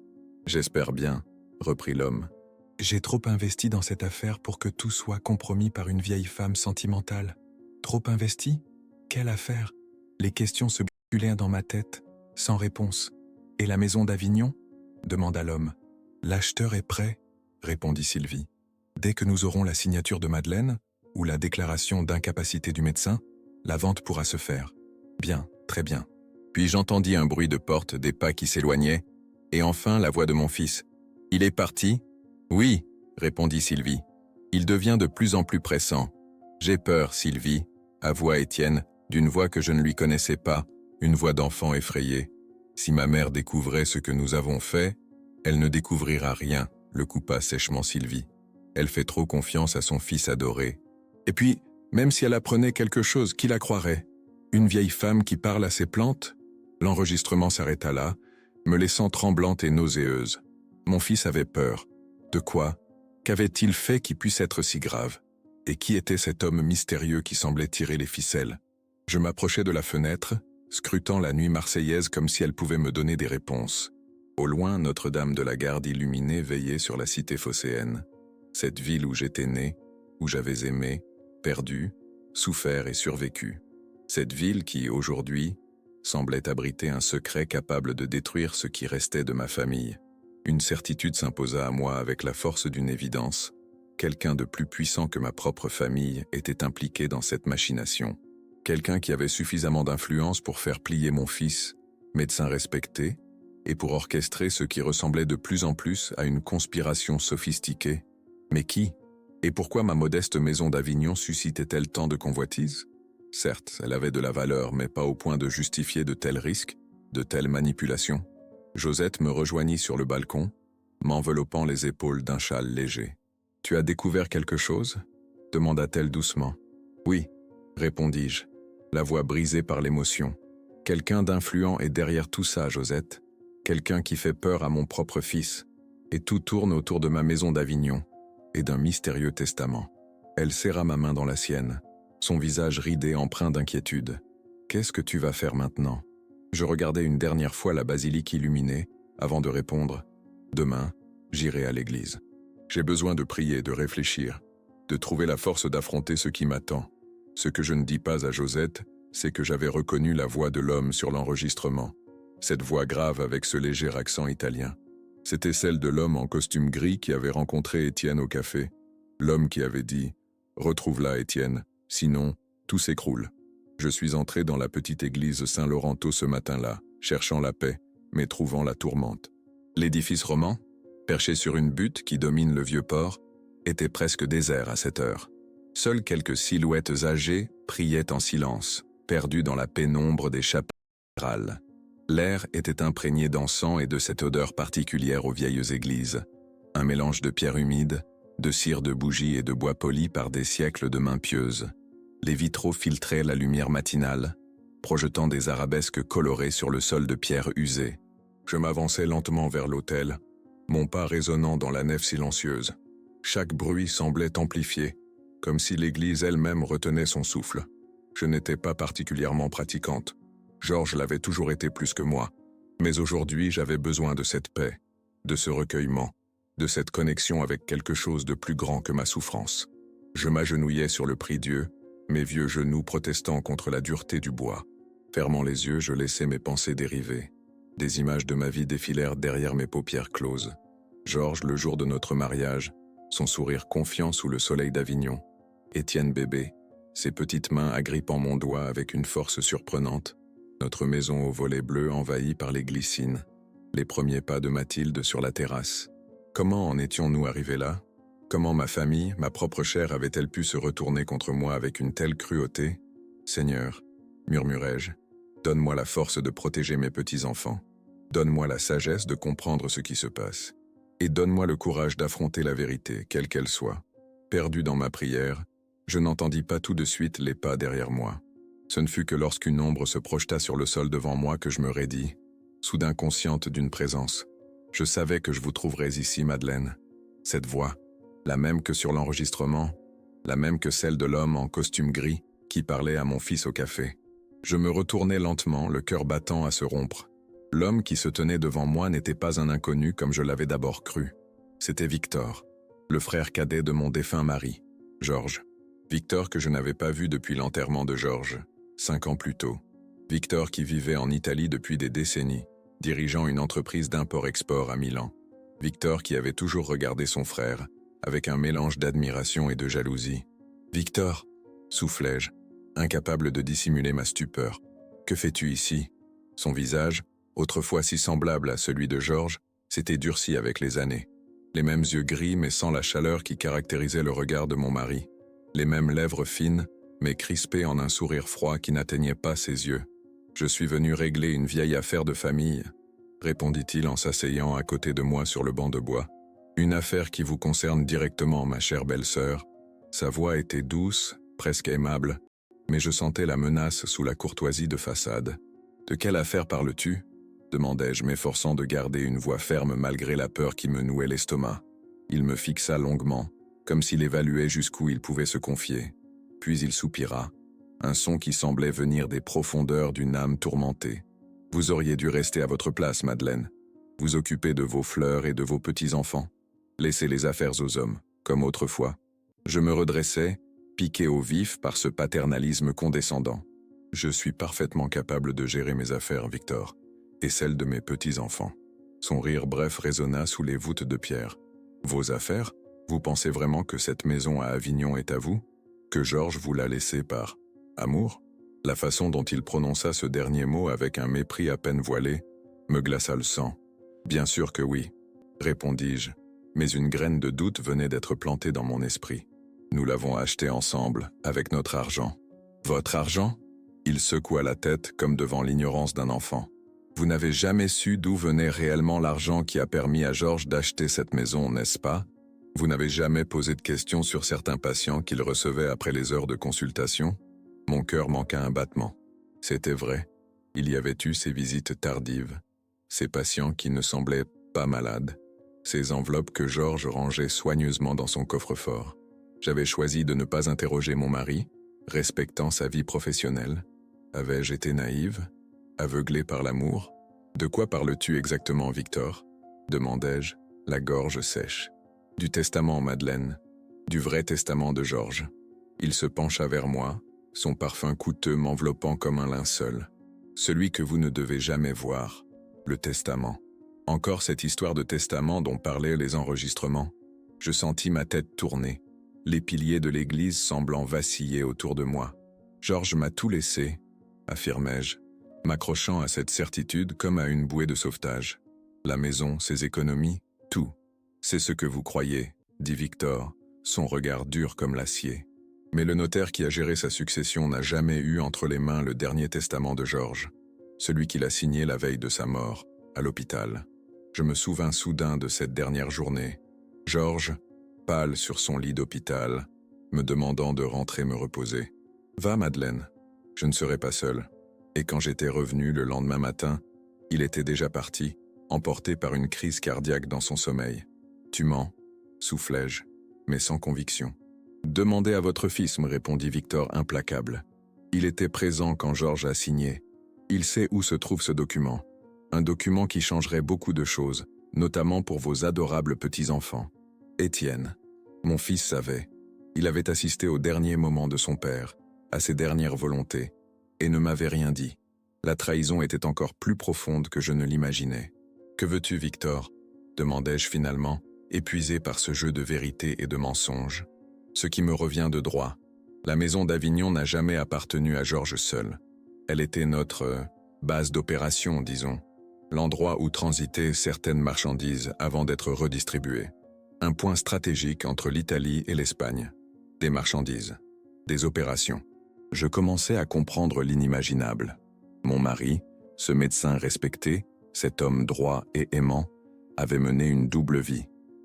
J'espère bien, » reprit l'homme. J'ai trop investi dans cette affaire pour que tout soit compromis par une vieille femme sentimentale. Trop investi? Quelle affaire? Les questions se bousculaient dans ma tête, sans réponse. Et la maison d'Avignon? Demanda l'homme. L'acheteur est prêt, répondit Sylvie. Dès que nous aurons la signature de Madeleine, ou la déclaration d'incapacité du médecin, la vente pourra se faire. Bien, très bien. Puis j'entendis un bruit de porte, des pas qui s'éloignaient, et enfin la voix de mon fils. Il est parti? Oui, répondit Sylvie. Il devient de plus en plus pressant. J'ai peur, Sylvie, avoua Étienne, d'une voix que je ne lui connaissais pas, une voix d'enfant effrayé. Si ma mère découvrait ce que nous avons fait, elle ne découvrira rien, le coupa sèchement Sylvie. Elle fait trop confiance à son fils adoré. Et puis, même si elle apprenait quelque chose, qui la croirait? Une vieille femme qui parle à ses plantes? L'enregistrement s'arrêta là, me laissant tremblante et nauséeuse. Mon fils avait peur. De quoi? Qu'avait-il fait qui puisse être si grave? Et qui était cet homme mystérieux qui semblait tirer les ficelles? Je m'approchai de la fenêtre, scrutant la nuit marseillaise comme si elle pouvait me donner des réponses. Au loin, Notre-Dame de la Garde illuminée veillait sur la cité phocéenne. Cette ville où j'étais né, où j'avais aimé, perdu, souffert et survécu. Cette ville qui, aujourd'hui, semblait abriter un secret capable de détruire ce qui restait de ma famille. Une certitude s'imposa à moi avec la force d'une évidence. Quelqu'un de plus puissant que ma propre famille était impliqué dans cette machination. Quelqu'un qui avait suffisamment d'influence pour faire plier mon fils, médecin respecté, et pour orchestrer ce qui ressemblait de plus en plus à une conspiration sophistiquée. Mais qui? Et pourquoi ma modeste maison d'Avignon suscitait-elle tant de convoitises? Certes, elle avait de la valeur, mais pas au point de justifier de tels risques, de telles manipulations. Josette me rejoignit sur le balcon, m'enveloppant les épaules d'un châle léger. « Tu as découvert quelque chose ?» demanda-t-elle doucement. « Oui, répondis-je, la voix brisée par l'émotion. Quelqu'un d'influent est derrière tout ça, Josette. Quelqu'un qui fait peur à mon propre fils. Et tout tourne autour de ma maison d'Avignon et d'un mystérieux testament. » Elle serra ma main dans la sienne, son visage ridé empreint d'inquiétude. « Qu'est-ce que tu vas faire maintenant ?» Je regardai une dernière fois la basilique illuminée, avant de répondre « Demain, j'irai à l'église. J'ai besoin de prier, de réfléchir, de trouver la force d'affronter ce qui m'attend. Ce que je ne dis pas à Josette, c'est que j'avais reconnu la voix de l'homme sur l'enregistrement. Cette voix grave avec ce léger accent italien. C'était celle de l'homme en costume gris qui avait rencontré Étienne au café. L'homme qui avait dit « Retrouve-la, Étienne, sinon, tout s'écroule. » Je suis entré dans la petite église Saint-Laurentot ce matin-là, cherchant la paix, mais trouvant la tourmente. L'édifice roman, perché sur une butte qui domine le vieux port, était presque désert à cette heure. Seules quelques silhouettes âgées priaient en silence, perdues dans la pénombre des chapelles cathédrales. L'air était imprégné d'encens et de cette odeur particulière aux vieilles églises. Un mélange de pierres humides, de cire de bougies et de bois poli par des siècles de mains pieuses. Les vitraux filtraient la lumière matinale, projetant des arabesques colorées sur le sol de pierre usée. Je m'avançai lentement vers l'autel, mon pas résonnant dans la nef silencieuse. Chaque bruit semblait amplifié, comme si l'église elle-même retenait son souffle. Je n'étais pas particulièrement pratiquante. Georges l'avait toujours été plus que moi. Mais aujourd'hui, j'avais besoin de cette paix, de ce recueillement, de cette connexion avec quelque chose de plus grand que ma souffrance. Je m'agenouillais sur le prie-Dieu, mes vieux genoux protestant contre la dureté du bois. Fermant les yeux, je laissais mes pensées dériver. Des images de ma vie défilèrent derrière mes paupières closes. Georges, le jour de notre mariage, son sourire confiant sous le soleil d'Avignon. Étienne bébé, ses petites mains agrippant mon doigt avec une force surprenante. Notre maison au volet bleu envahie par les glycines. Les premiers pas de Mathilde sur la terrasse. Comment en étions-nous arrivés là ? Comment ma famille, ma propre chair avait-elle pu se retourner contre moi avec une telle cruauté ? Seigneur, murmurai-je, donne-moi la force de protéger mes petits-enfants. Donne-moi la sagesse de comprendre ce qui se passe. Et donne-moi le courage d'affronter la vérité, quelle qu'elle soit. Perdu dans ma prière, je n'entendis pas tout de suite les pas derrière moi. Ce ne fut que lorsqu'une ombre se projeta sur le sol devant moi que je me raidis, soudain consciente d'une présence. Je savais que je vous trouverais ici, Madeleine. Cette voix, la même que sur l'enregistrement, la même que celle de l'homme en costume gris qui parlait à mon fils au café. Je me retournai lentement, le cœur battant à se rompre. L'homme qui se tenait devant moi n'était pas un inconnu comme je l'avais d'abord cru. C'était Victor. le frère cadet de mon défunt mari, Georges. Victor que je n'avais pas vu depuis l'enterrement de Georges, 5 ans plus tôt. Victor qui vivait en Italie depuis des décennies, dirigeant une entreprise d'import-export à Milan. Victor qui avait toujours regardé son frère, avec un mélange d'admiration et de jalousie. « Victor !» soufflai-je, incapable de dissimuler ma stupeur. « Que fais-tu ici ?» Son visage, autrefois si semblable à celui de Georges, s'était durci avec les années. Les mêmes yeux gris mais sans la chaleur qui caractérisait le regard de mon mari. Les mêmes lèvres fines, mais crispées en un sourire froid qui n'atteignait pas ses yeux. « Je suis venu régler une vieille affaire de famille », répondit-il en s'asseyant à côté de moi sur le banc de bois. « Une affaire qui vous concerne directement, ma chère belle-sœur. » Sa voix était douce, presque aimable, mais je sentais la menace sous la courtoisie de façade. « De quelle affaire parles-tu » demandai-je, m'efforçant de garder une voix ferme malgré la peur qui me nouait l'estomac. Il me fixa longuement, comme s'il évaluait jusqu'où il pouvait se confier. Puis il soupira, un son qui semblait venir des profondeurs d'une âme tourmentée. « Vous auriez dû rester à votre place, Madeleine. Vous occuper de vos fleurs et de vos petits-enfants. Laissez les affaires aux hommes, comme autrefois. » Je me redressai, piqué au vif par ce paternalisme condescendant. « Je suis parfaitement capable de gérer mes affaires, Victor, et celles de mes petits-enfants. » Son rire bref résonna sous les voûtes de pierre. « Vos affaires ? Vous pensez vraiment que cette maison à Avignon est à vous ? Que Georges vous l'a laissée par amour ?» La façon dont il prononça ce dernier mot avec un mépris à peine voilé me glaça le sang. « Bien sûr que oui, » répondis-je, mais une graine de doute venait d'être plantée dans mon esprit. « Nous l'avons acheté ensemble, avec notre argent. »« Votre argent ?» Il secoua la tête comme devant l'ignorance d'un enfant. « Vous n'avez jamais su d'où venait réellement l'argent qui a permis à Georges d'acheter cette maison, n'est-ce pas ? Vous n'avez jamais posé de questions sur certains patients qu'il recevait après les heures de consultation ? » Mon cœur manqua un battement. C'était vrai. Il y avait eu ces visites tardives, ces patients qui ne semblaient pas malades, ces enveloppes que Georges rangeait soigneusement dans son coffre-fort. J'avais choisi de ne pas interroger mon mari, respectant sa vie professionnelle. Avais-je été naïve, aveuglée par l'amour ? « De quoi parles-tu exactement, Victor ?» demandai-je, la gorge sèche. « Du testament, Madeleine, du vrai testament de Georges. » Il se pencha vers moi, son parfum coûteux m'enveloppant comme un linceul. « Celui que vous ne devez jamais voir, le testament. » Encore cette histoire de testament dont parlaient les enregistrements. Je sentis ma tête tourner, les piliers de l'église semblant vaciller autour de moi. « Georges m'a tout laissé, » affirmai-je, m'accrochant à cette certitude comme à une bouée de sauvetage. « La maison, ses économies, tout. »« C'est ce que vous croyez, » dit Victor, son regard dur comme l'acier. Mais le notaire qui a géré sa succession n'a jamais eu entre les mains le dernier testament de Georges, celui qu'il a signé la veille de sa mort, à l'hôpital. Je me souvins soudain de cette dernière journée. Georges, pâle sur son lit d'hôpital, me demandant de rentrer me reposer. « Va, Madeleine, je ne serai pas seul. » Et quand j'étais revenu le lendemain matin, il était déjà parti, emporté par une crise cardiaque dans son sommeil. « Tu mens, » soufflai-je, mais sans conviction. « Demandez à votre fils, me répondit Victor implacable. Il était présent quand Georges a signé. Il sait où se trouve ce document. Un document qui changerait beaucoup de choses, notamment pour vos adorables petits-enfants. Étienne, mon fils savait. Il avait assisté au dernier moment de son père, à ses dernières volontés, et ne m'avait rien dit. La trahison était encore plus profonde que je ne l'imaginais. « Que veux-tu, Victor ?» demandai-je finalement, épuisé par ce jeu de vérité et de mensonge. Ce qui me revient de droit. La maison d'Avignon n'a jamais appartenu à Georges seul. Elle était notre base d'opération, disons. L'endroit où transitaient certaines marchandises avant d'être redistribuées. Un point stratégique entre l'Italie et l'Espagne. Des marchandises. Des opérations. Je commençais à comprendre l'inimaginable. Mon mari, ce médecin respecté, cet homme droit et aimant, avait mené une double vie.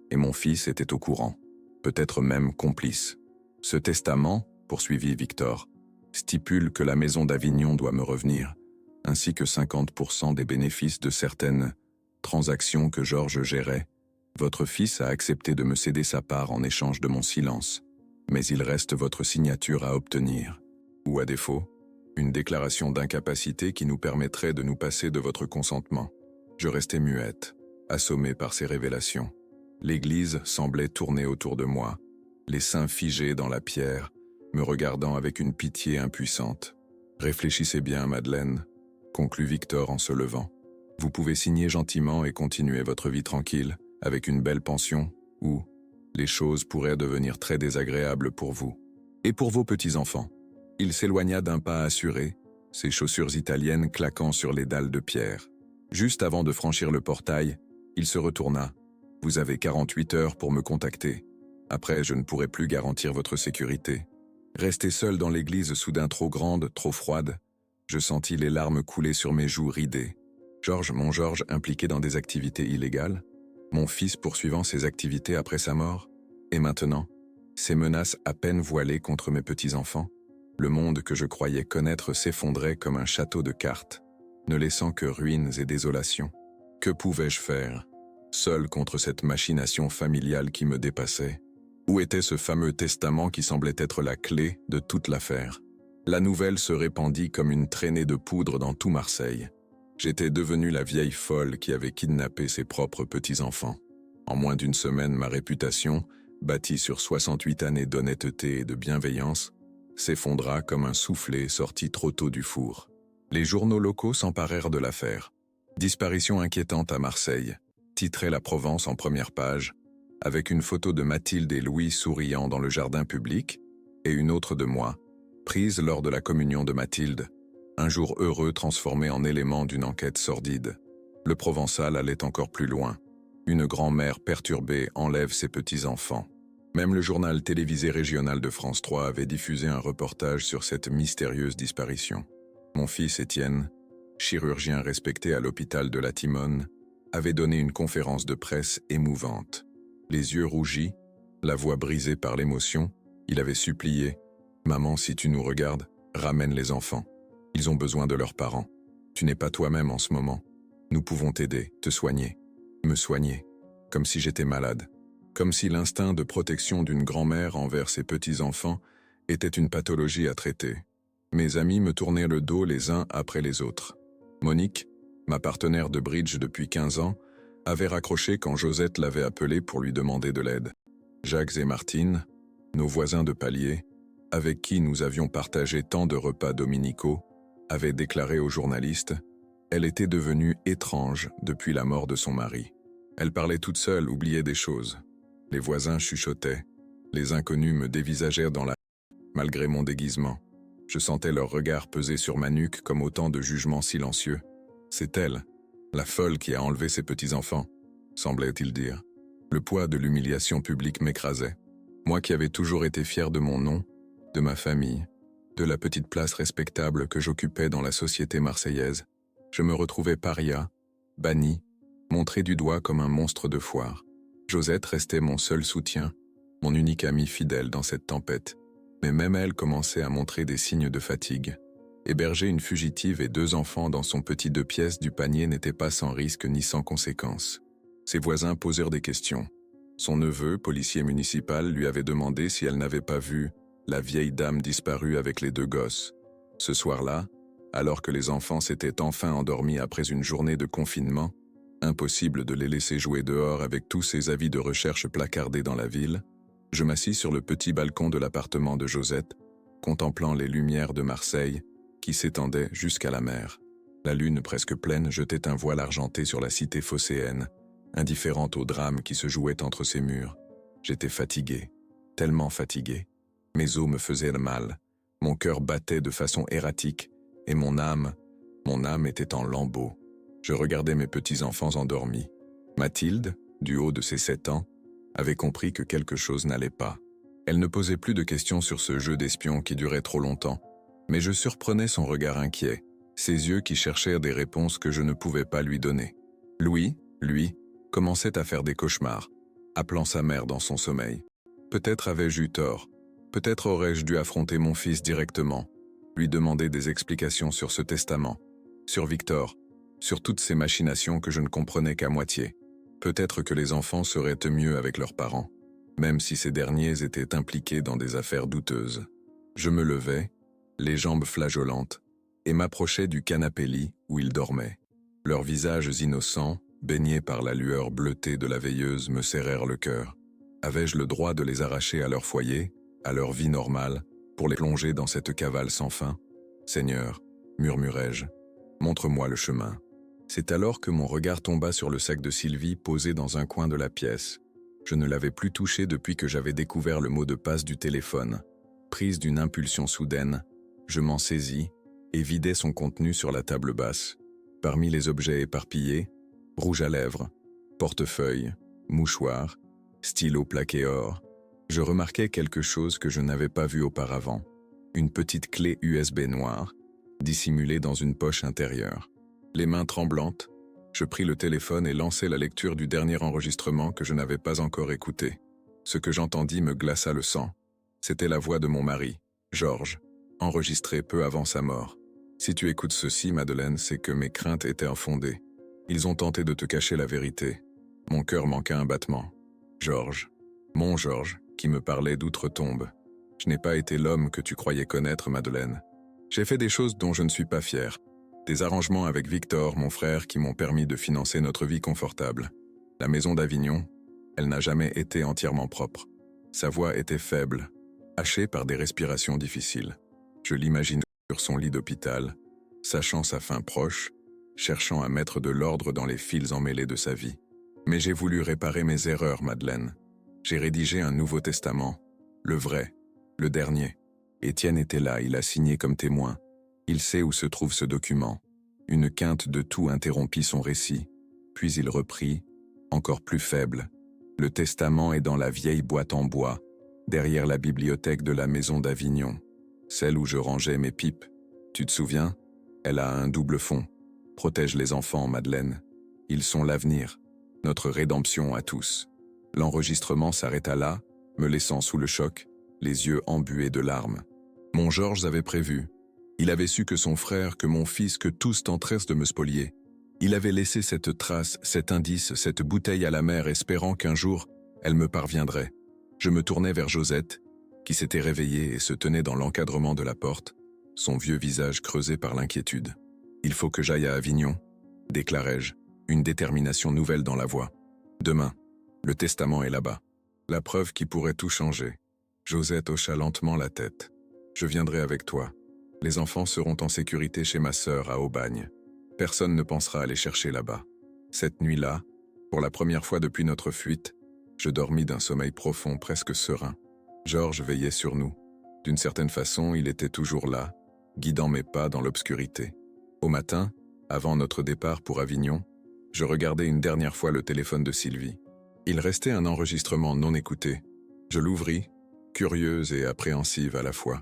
Et mon fils était au courant. Peut-être même complice. Ce testament, poursuivit Victor, stipule que la maison d'Avignon doit me revenir, ainsi que 50% des bénéfices de certaines transactions que Georges gérait. Votre fils a accepté de me céder sa part en échange de mon silence, mais il reste votre signature à obtenir. Ou à défaut, une déclaration d'incapacité qui nous permettrait de nous passer de votre consentement. Je restai muette, assommée par ces révélations. L'église semblait tourner autour de moi, les seins figés dans la pierre, me regardant avec une pitié impuissante. « Réfléchissez bien, Madeleine », conclut Victor en se levant. « Vous pouvez signer gentiment et continuer votre vie tranquille, avec une belle pension, ou les choses pourraient devenir très désagréables pour vous. Et pour vos petits-enfants. » Il s'éloigna d'un pas assuré, ses chaussures italiennes claquant sur les dalles de pierre. Juste avant de franchir le portail, il se retourna. « Vous avez 48 heures pour me contacter. Après, je ne pourrai plus garantir votre sécurité. » Resté seul dans l'église soudain trop grande, trop froide, je sentis les larmes couler sur mes joues ridées. Mon Georges impliqué dans des activités illégales? Mon fils poursuivant ses activités après sa mort? Et maintenant, ces menaces à peine voilées contre mes petits-enfants? Le monde que je croyais connaître s'effondrait comme un château de cartes, ne laissant que ruines et désolations. Que pouvais-je faire, seul contre cette machination familiale qui me dépassait? Où était ce fameux testament qui semblait être la clé de toute l'affaire? La nouvelle se répandit comme une traînée de poudre dans tout Marseille. J'étais devenu la vieille folle qui avait kidnappé ses propres petits-enfants. En moins d'une semaine, ma réputation, bâtie sur 68 années d'honnêteté et de bienveillance, s'effondra comme un soufflet sorti trop tôt du four. Les journaux locaux s'emparèrent de l'affaire. « Disparition inquiétante à Marseille », titrait la Provence en première page, avec une photo de Mathilde et Louis souriant dans le jardin public, et une autre de moi, prise lors de la communion de Mathilde, un jour heureux transformé en élément d'une enquête sordide. Le Provençal allait encore plus loin. Une grand-mère perturbée enlève ses petits-enfants. Même le journal télévisé régional de France 3 avait diffusé un reportage sur cette mystérieuse disparition. Mon fils Étienne, chirurgien respecté à l'hôpital de la Timone, avait donné une conférence de presse émouvante. Les yeux rougis, la voix brisée par l'émotion, il avait supplié « Maman, si tu nous regardes, ramène les enfants. Ils ont besoin de leurs parents. Tu n'es pas toi-même en ce moment. Nous pouvons t'aider, te soigner, me soigner, comme si j'étais malade. » Comme si l'instinct de protection d'une grand-mère envers ses petits-enfants était une pathologie à traiter. Mes amis me tournaient le dos les uns après les autres. Monique, ma partenaire de bridge depuis 15 ans, avait raccroché quand Josette l'avait appelée pour lui demander de l'aide. Jacques et Martine, nos voisins de palier, avec qui nous avions partagé tant de repas dominicaux, avaient déclaré aux journalistes « Elle était devenue étrange depuis la mort de son mari. Elle parlait toute seule, oubliait des choses. » Les voisins chuchotaient. Les inconnus me dévisagèrent dans la malgré mon déguisement. Je sentais leur regard peser sur ma nuque comme autant de jugements silencieux. C'est elle, la folle qui a enlevé ses petits-enfants, semblait-il dire. Le poids de l'humiliation publique m'écrasait. Moi qui avais toujours été fier de mon nom, de ma famille, de la petite place respectable que j'occupais dans la société marseillaise, je me retrouvais paria, banni, montré du doigt comme un monstre de foire. Josette restait mon seul soutien, mon unique amie fidèle dans cette tempête. Mais même elle commençait à montrer des signes de fatigue. Héberger une fugitive et 2 enfants dans son petit 2 pièces du panier n'était pas sans risque ni sans conséquence. Ses voisins posèrent des questions. Son neveu, policier municipal, lui avait demandé si elle n'avait pas vu la vieille dame disparue avec les 2 gosses. Ce soir-là, alors que les enfants s'étaient enfin endormis après une journée de confinement, impossible de les laisser jouer dehors avec tous ces avis de recherche placardés dans la ville, je m'assis sur le petit balcon de l'appartement de Josette, contemplant les lumières de Marseille qui s'étendaient jusqu'à la mer. La lune presque pleine jetait un voile argenté sur la cité phocéenne, indifférente au drame qui se jouait entre ses murs. J'étais fatigué, tellement fatigué. Mes os me faisaient mal, mon cœur battait de façon erratique, et mon âme était en lambeaux. Je regardais mes petits-enfants endormis. Mathilde, du haut de ses 7 ans, avait compris que quelque chose n'allait pas. Elle ne posait plus de questions sur ce jeu d'espion qui durait trop longtemps, mais je surprenais son regard inquiet, ses yeux qui cherchèrent des réponses que je ne pouvais pas lui donner. Louis, lui, commençait à faire des cauchemars, appelant sa mère dans son sommeil. Peut-être avais-je eu tort, peut-être aurais-je dû affronter mon fils directement, lui demander des explications sur ce testament, sur Victor, sur toutes ces machinations que je ne comprenais qu'à moitié. Peut-être que les enfants seraient mieux avec leurs parents, même si ces derniers étaient impliqués dans des affaires douteuses. Je me levais, les jambes flageolantes, et m'approchais du canapé-lit où ils dormaient. Leurs visages innocents, baignés par la lueur bleutée de la veilleuse, me serrèrent le cœur. Avais-je le droit de les arracher à leur foyer, à leur vie normale, pour les plonger dans cette cavale sans fin? Seigneur, murmurai-je, montre-moi le chemin. C'est alors que mon regard tomba sur le sac de Sylvie posé dans un coin de la pièce. Je ne l'avais plus touché depuis que j'avais découvert le mot de passe du téléphone. Prise d'une impulsion soudaine, je m'en saisis et vidai son contenu sur la table basse. Parmi les objets éparpillés, rouge à lèvres, portefeuille, mouchoir, stylo plaqué or, je remarquai quelque chose que je n'avais pas vu auparavant. Une petite clé USB noire, dissimulée dans une poche intérieure. Les mains tremblantes, je pris le téléphone et lançai la lecture du dernier enregistrement que je n'avais pas encore écouté. Ce que j'entendis me glaça le sang. C'était la voix de mon mari, Georges, enregistrée peu avant sa mort. Si tu écoutes ceci, Madeleine, c'est que mes craintes étaient infondées. Ils ont tenté de te cacher la vérité. Mon cœur manqua un battement. Georges, mon Georges, qui me parlait d'outre-tombe. Je n'ai pas été l'homme que tu croyais connaître, Madeleine. J'ai fait des choses dont je ne suis pas fier. Des arrangements avec Victor, mon frère, qui m'ont permis de financer notre vie confortable. La maison d'Avignon, elle n'a jamais été entièrement propre. Sa voix était faible, hachée par des respirations difficiles. Je l'imagine sur son lit d'hôpital, sachant sa fin proche, cherchant à mettre de l'ordre dans les fils emmêlés de sa vie. Mais j'ai voulu réparer mes erreurs, Madeleine. J'ai rédigé un Nouveau Testament, le vrai, le dernier. Étienne était là, il a signé comme témoin. Il sait où se trouve ce document. Une quinte de toux interrompit son récit, puis il reprit, encore plus faible. Le testament est dans la vieille boîte en bois, derrière la bibliothèque de la maison d'Avignon, celle où je rangeais mes pipes. Tu te souviens? Elle a un double fond. Protège les enfants, Madeleine. Ils sont l'avenir, notre rédemption à tous. L'enregistrement s'arrêta là, me laissant sous le choc, les yeux embués de larmes. Mon Georges avait prévu. Il avait su que son frère, que mon fils, que tous tenteraient de me spolier. Il avait laissé cette trace, cet indice, cette bouteille à la mer, espérant qu'un jour, elle me parviendrait. Je me tournai vers Josette, qui s'était réveillée et se tenait dans l'encadrement de la porte, son vieux visage creusé par l'inquiétude. « Il faut que j'aille à Avignon », déclarai-je, une détermination nouvelle dans la voix. « Demain, le testament est là-bas. La preuve qui pourrait tout changer. » Josette hocha lentement la tête. « Je viendrai avec toi. Les enfants seront en sécurité chez ma sœur à Aubagne. Personne ne pensera à les chercher là-bas. » Cette nuit-là, pour la première fois depuis notre fuite, je dormis d'un sommeil profond, presque serein. Georges veillait sur nous. D'une certaine façon, il était toujours là, guidant mes pas dans l'obscurité. Au matin, avant notre départ pour Avignon, je regardai une dernière fois le téléphone de Sylvie. Il restait un enregistrement non écouté. Je l'ouvris, curieuse et appréhensive à la fois.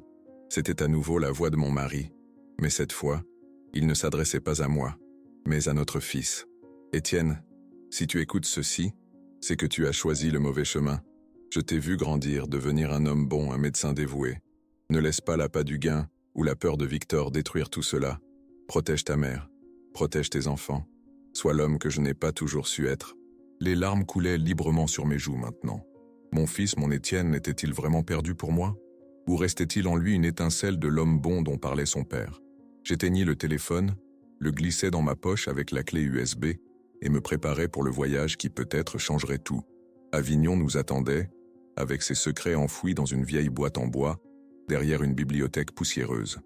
C'était à nouveau la voix de mon mari, mais cette fois, il ne s'adressait pas à moi, mais à notre fils. « Étienne, si tu écoutes ceci, c'est que tu as choisi le mauvais chemin. Je t'ai vu grandir, devenir un homme bon, un médecin dévoué. Ne laisse pas l'appât du gain ou la peur de Victor détruire tout cela. Protège ta mère, protège tes enfants. Sois l'homme que je n'ai pas toujours su être. » Les larmes coulaient librement sur mes joues maintenant. Mon fils, mon Étienne, était-il vraiment perdu pour moi? Ou restait-il en lui une étincelle de l'homme bon dont parlait son père? J'éteignis le téléphone, le glissai dans ma poche avec la clé USB et me préparais pour le voyage qui peut-être changerait tout. Avignon nous attendait, avec ses secrets enfouis dans une vieille boîte en bois, derrière une bibliothèque poussiéreuse.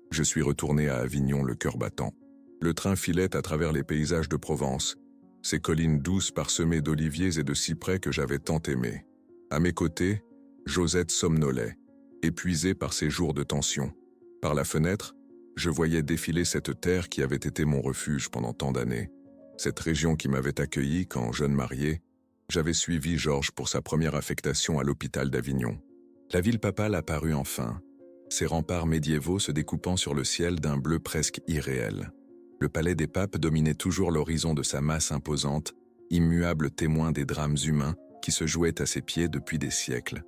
Je suis retourné à Avignon le cœur battant. Le train filait à travers les paysages de Provence, ces collines douces parsemées d'oliviers et de cyprès que j'avais tant aimés. À mes côtés, Josette somnolait, épuisée par ses jours de tension. Par la fenêtre, je voyais défiler cette terre qui avait été mon refuge pendant tant d'années, cette région qui m'avait accueilli quand, jeune marié, j'avais suivi Georges pour sa première affectation à l'hôpital d'Avignon. La ville papale apparut enfin, ses remparts médiévaux se découpant sur le ciel d'un bleu presque irréel. Le palais des papes dominait toujours l'horizon de sa masse imposante, immuable témoin des drames humains qui se jouaient à ses pieds depuis des siècles.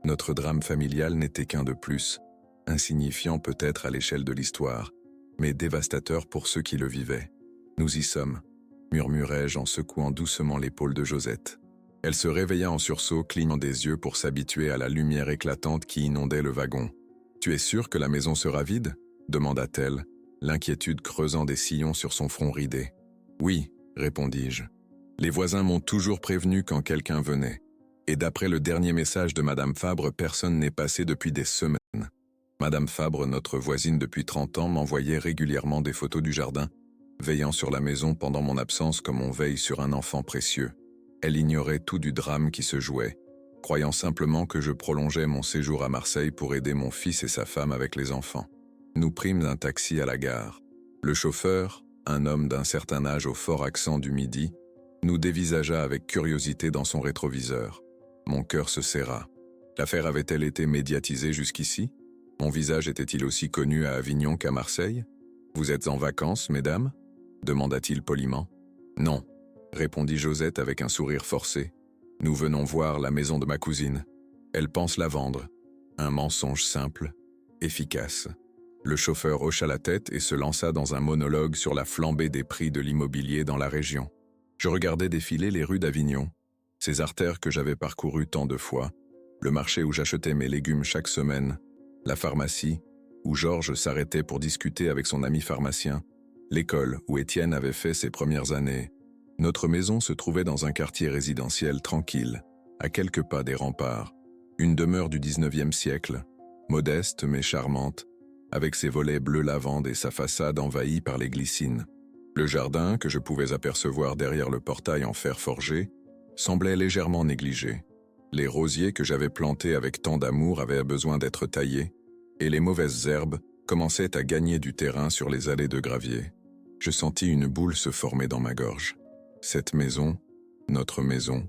Notre drame familial n'était qu'un de plus, insignifiant peut-être à l'échelle de l'histoire, mais dévastateur pour ceux qui le vivaient. « Nous y sommes », murmurai-je en secouant doucement l'épaule de Josette. Elle se réveilla en sursaut, clignant des yeux pour s'habituer à la lumière éclatante qui inondait le wagon. « Tu es sûr que la maison sera vide ?» demanda-t-elle, l'inquiétude creusant des sillons sur son front ridé. « Oui », répondis-je. Les voisins m'ont toujours prévenu quand quelqu'un venait. Et d'après le dernier message de Madame Fabre, personne n'est passé depuis des semaines. Madame Fabre, notre voisine depuis 30 ans, m'envoyait régulièrement des photos du jardin, veillant sur la maison pendant mon absence comme on veille sur un enfant précieux. Elle ignorait tout du drame qui se jouait, croyant simplement que je prolongeais mon séjour à Marseille pour aider mon fils et sa femme avec les enfants. Nous prîmes un taxi à la gare. Le chauffeur, un homme d'un certain âge au fort accent du Midi, nous dévisagea avec curiosité dans son rétroviseur. Mon cœur se serra. L'affaire avait-elle été médiatisée jusqu'ici? Mon visage était-il aussi connu à Avignon qu'à Marseille? « Vous êtes en vacances, mesdames » demanda-t-il poliment. « Non » répondit Josette avec un sourire forcé. « Nous venons voir la maison de ma cousine. Elle pense la vendre. » Un mensonge simple, efficace. Le chauffeur hocha la tête et se lança dans un monologue sur la flambée des prix de l'immobilier dans la région. Je regardais défiler les rues d'Avignon, ces artères que j'avais parcourues tant de fois, le marché où j'achetais mes légumes chaque semaine, la pharmacie, où Georges s'arrêtait pour discuter avec son ami pharmacien, l'école où Étienne avait fait ses premières années. Notre maison se trouvait dans un quartier résidentiel tranquille, à quelques pas des remparts, une demeure du 19e siècle, modeste mais charmante, avec ses volets bleu lavande et sa façade envahie par les glycines. Le jardin, que je pouvais apercevoir derrière le portail en fer forgé, semblait légèrement négligé. Les rosiers que j'avais plantés avec tant d'amour avaient besoin d'être taillés, et les mauvaises herbes commençaient à gagner du terrain sur les allées de gravier. Je sentis une boule se former dans ma gorge. Cette maison, notre maison,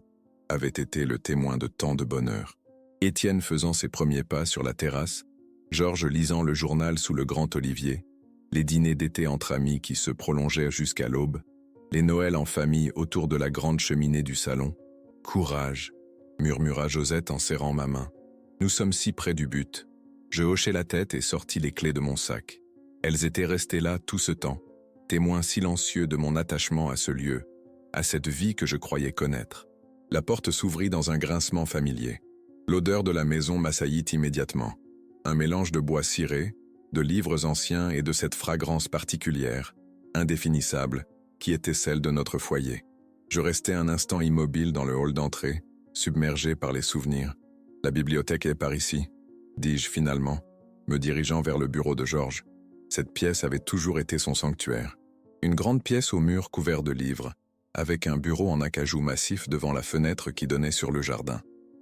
avait été le témoin de tant de bonheur. Étienne faisant ses premiers pas sur la terrasse, Georges lisant le journal sous le grand olivier, les dîners d'été entre amis qui se prolongeaient jusqu'à l'aube, les Noëls en famille autour de la grande cheminée du salon. « Courage !» murmura Josette en serrant ma main. « Nous sommes si près du but. » Je hochai la tête et sortis les clés de mon sac. Elles étaient restées là tout ce temps, témoins silencieux de mon attachement à ce lieu, à cette vie que je croyais connaître. La porte s'ouvrit dans un grincement familier. L'odeur de la maison m'assaillit immédiatement. Un mélange de bois ciré, de livres anciens et de cette fragrance particulière, indéfinissable, qui était celle de notre foyer. Je restai un instant immobile dans le hall d'entrée, submergé par les souvenirs. « La bibliothèque est par ici », dis-je finalement, me dirigeant vers le bureau de Georges. Cette pièce avait toujours été son sanctuaire. Une grande pièce aux murs couverts de livres, avec un bureau en acajou massif devant la fenêtre qui donnait sur le jardin.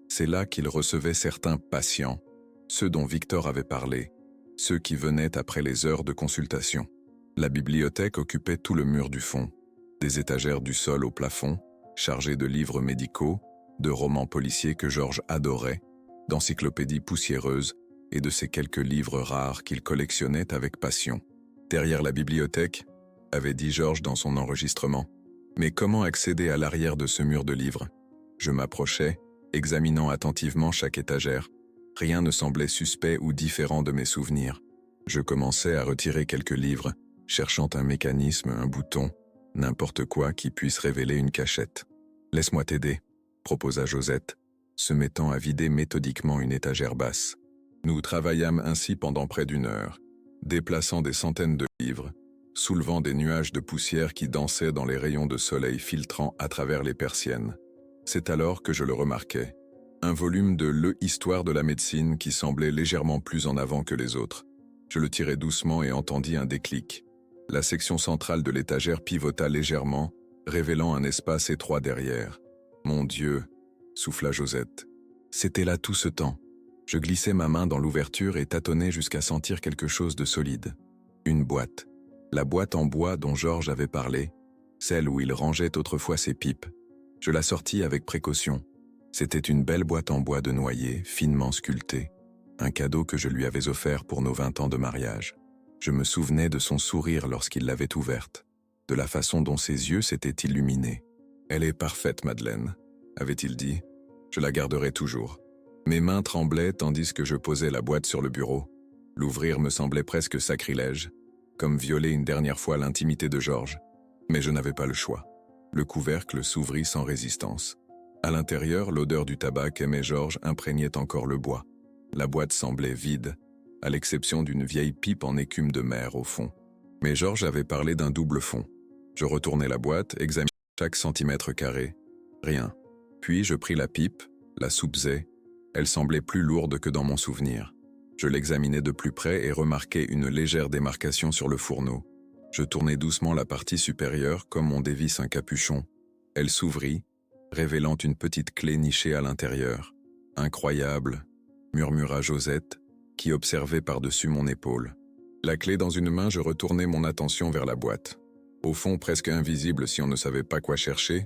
C'est là qu'il recevait certains patients, ceux dont Victor avait parlé, ceux qui venaient après les heures de consultation. La bibliothèque occupait tout le mur du fond, des étagères du sol au plafond, chargées de livres médicaux, de romans policiers que Georges adorait, d'encyclopédies poussiéreuses et de ces quelques livres rares qu'il collectionnait avec passion. Derrière la bibliothèque, avait dit Georges dans son enregistrement. Mais comment accéder à l'arrière de ce mur de livres? Je m'approchai, examinant attentivement chaque étagère. Rien ne semblait suspect ou différent de mes souvenirs. Je commençai à retirer quelques livres, cherchant un mécanisme, un bouton, n'importe quoi qui puisse révéler une cachette. « Laisse-moi t'aider », proposa Josette, se mettant à vider méthodiquement une étagère basse. Nous travaillâmes ainsi pendant près d'1 heure, déplaçant des centaines de livres, soulevant des nuages de poussière qui dansaient dans les rayons de soleil filtrant à travers les persiennes. C'est alors que je le remarquai. Un volume de L'Histoire de la médecine qui semblait légèrement plus en avant que les autres. Je le tirai doucement et entendis un déclic. La section centrale de l'étagère pivota légèrement, révélant un espace étroit derrière. « Mon Dieu !» souffla Josette. C'était là tout ce temps. Je glissai ma main dans l'ouverture et tâtonnai jusqu'à sentir quelque chose de solide. Une boîte. La boîte en bois dont Georges avait parlé, celle où il rangeait autrefois ses pipes. Je la sortis avec précaution. C'était une belle boîte en bois de noyer, finement sculptée, un cadeau que je lui avais offert pour nos 20 ans de mariage. Je me souvenais de son sourire lorsqu'il l'avait ouverte, de la façon dont ses yeux s'étaient illuminés. « Elle est parfaite, Madeleine », avait-il dit. « Je la garderai toujours. » Mes mains tremblaient tandis que je posais la boîte sur le bureau. L'ouvrir me semblait presque sacrilège, comme violer une dernière fois l'intimité de Georges. Mais je n'avais pas le choix. Le couvercle s'ouvrit sans résistance. À l'intérieur, l'odeur du tabac qu'aimait Georges imprégnait encore le bois. La boîte semblait vide, à l'exception d'une vieille pipe en écume de mer au fond. Mais Georges avait parlé d'un double fond. Je retournai la boîte, examinai chaque centimètre carré. Rien. Puis je pris la pipe, la soupesai. Elle semblait plus lourde que dans mon souvenir. Je l'examinai de plus près et remarquai une légère démarcation sur le fourneau. Je tournai doucement la partie supérieure comme on dévisse un capuchon. Elle s'ouvrit, révélant une petite clé nichée à l'intérieur. « Incroyable !» murmura Josette, qui observait par-dessus mon épaule. La clé dans une main, je retournai mon attention vers la boîte. Au fond, presque invisible si on ne savait pas quoi chercher,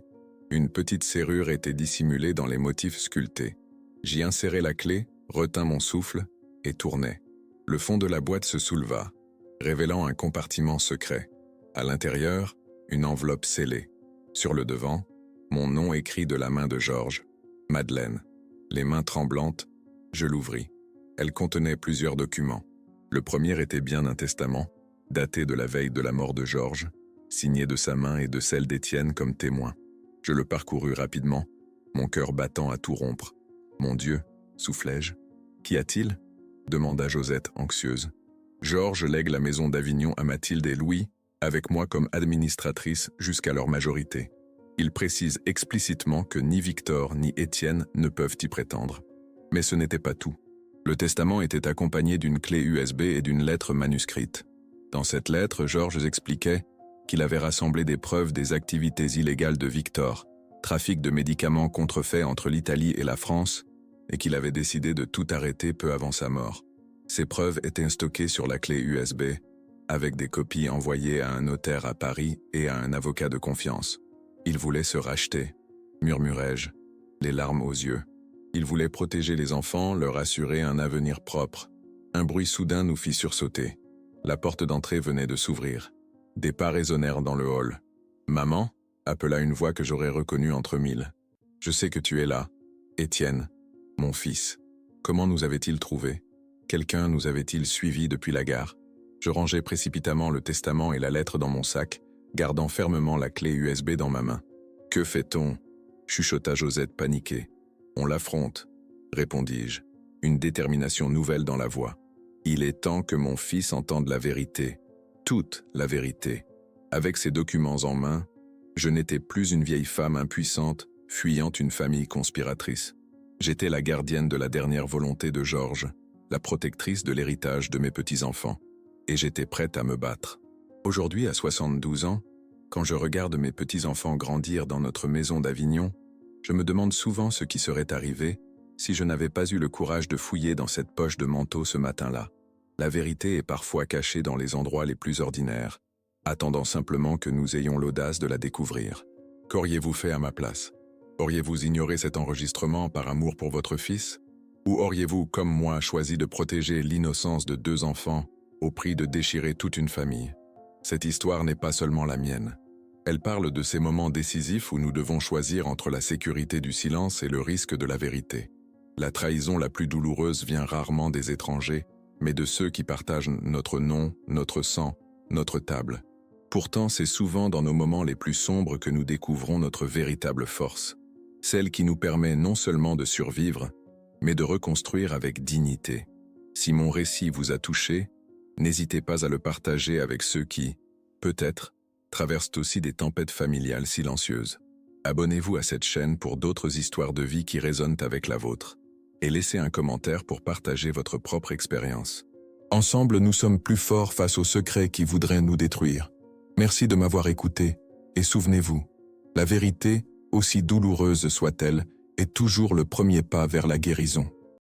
une petite serrure était dissimulée dans les motifs sculptés. J'y insérai la clé, retins mon souffle et tournai. Le fond de la boîte se souleva, révélant un compartiment secret. À l'intérieur, une enveloppe scellée. Sur le devant, mon nom écrit de la main de Georges, Madeleine. Les mains tremblantes, je l'ouvris. Elle contenait plusieurs documents. Le premier était bien un testament, daté de la veille de la mort de Georges, signé de sa main et de celle d'Étienne comme témoin. Je le parcourus rapidement, mon cœur battant à tout rompre. « Mon Dieu !» soufflai-je. « Qu'y a-t-il » demanda Josette anxieuse. « Georges lègue la maison d'Avignon à Mathilde et Louis, avec moi comme administratrice jusqu'à leur majorité. Il précise explicitement que ni Victor ni Étienne ne peuvent y prétendre. Mais ce n'était pas tout. Le testament était accompagné d'une clé USB et d'une lettre manuscrite. Dans cette lettre, Georges expliquait qu'il avait rassemblé des preuves des activités illégales de Victor, trafic de médicaments contrefaits entre l'Italie et la France, et qu'il avait décidé de tout arrêter peu avant sa mort. Ces preuves étaient stockées sur la clé USB, avec des copies envoyées à un notaire à Paris et à un avocat de confiance. Il voulait se racheter, murmurai-je, les larmes aux yeux. Il voulait protéger les enfants, leur assurer un avenir propre. Un bruit soudain nous fit sursauter. La porte d'entrée venait de s'ouvrir. Des pas résonnèrent dans le hall. « Maman » appela une voix que j'aurais reconnue entre mille. « Je sais que tu es là. Étienne, mon fils. Comment nous avait-il trouvés? Quelqu'un nous avait-il suivis depuis la gare ?» Je rangeai précipitamment le testament et la lettre dans mon sac, gardant fermement la clé USB dans ma main. « Que fait-on » chuchota Josette paniquée. « On l'affronte » répondis-je, une détermination nouvelle dans la voix. « Il est temps que mon fils entende la vérité, toute la vérité. » Avec ces documents en main, je n'étais plus une vieille femme impuissante, fuyant une famille conspiratrice. J'étais la gardienne de la dernière volonté de Georges, la protectrice de l'héritage de mes petits-enfants. Et j'étais prête à me battre. Aujourd'hui, à 72 ans, quand je regarde mes petits-enfants grandir dans notre maison d'Avignon, je me demande souvent ce qui serait arrivé si je n'avais pas eu le courage de fouiller dans cette poche de manteau ce matin-là. La vérité est parfois cachée dans les endroits les plus ordinaires, attendant simplement que nous ayons l'audace de la découvrir. Qu'auriez-vous fait à ma place? Auriez-vous ignoré cet enregistrement par amour pour votre fils? Ou auriez-vous, comme moi, choisi de protéger l'innocence de 2 enfants au prix de déchirer toute une famille? Cette histoire n'est pas seulement la mienne. Elle parle de ces moments décisifs où nous devons choisir entre la sécurité du silence et le risque de la vérité. La trahison la plus douloureuse vient rarement des étrangers, mais de ceux qui partagent notre nom, notre sang, notre table. Pourtant, c'est souvent dans nos moments les plus sombres que nous découvrons notre véritable force, celle qui nous permet non seulement de survivre, mais de reconstruire avec dignité. Si mon récit vous a touché, n'hésitez pas à le partager avec ceux qui, peut-être, traversent aussi des tempêtes familiales silencieuses. Abonnez-vous à cette chaîne pour d'autres histoires de vie qui résonnent avec la vôtre. Et laissez un commentaire pour partager votre propre expérience. Ensemble, nous sommes plus forts face aux secrets qui voudraient nous détruire. Merci de m'avoir écouté, et souvenez-vous, la vérité, aussi douloureuse soit-elle, est toujours le premier pas vers la guérison.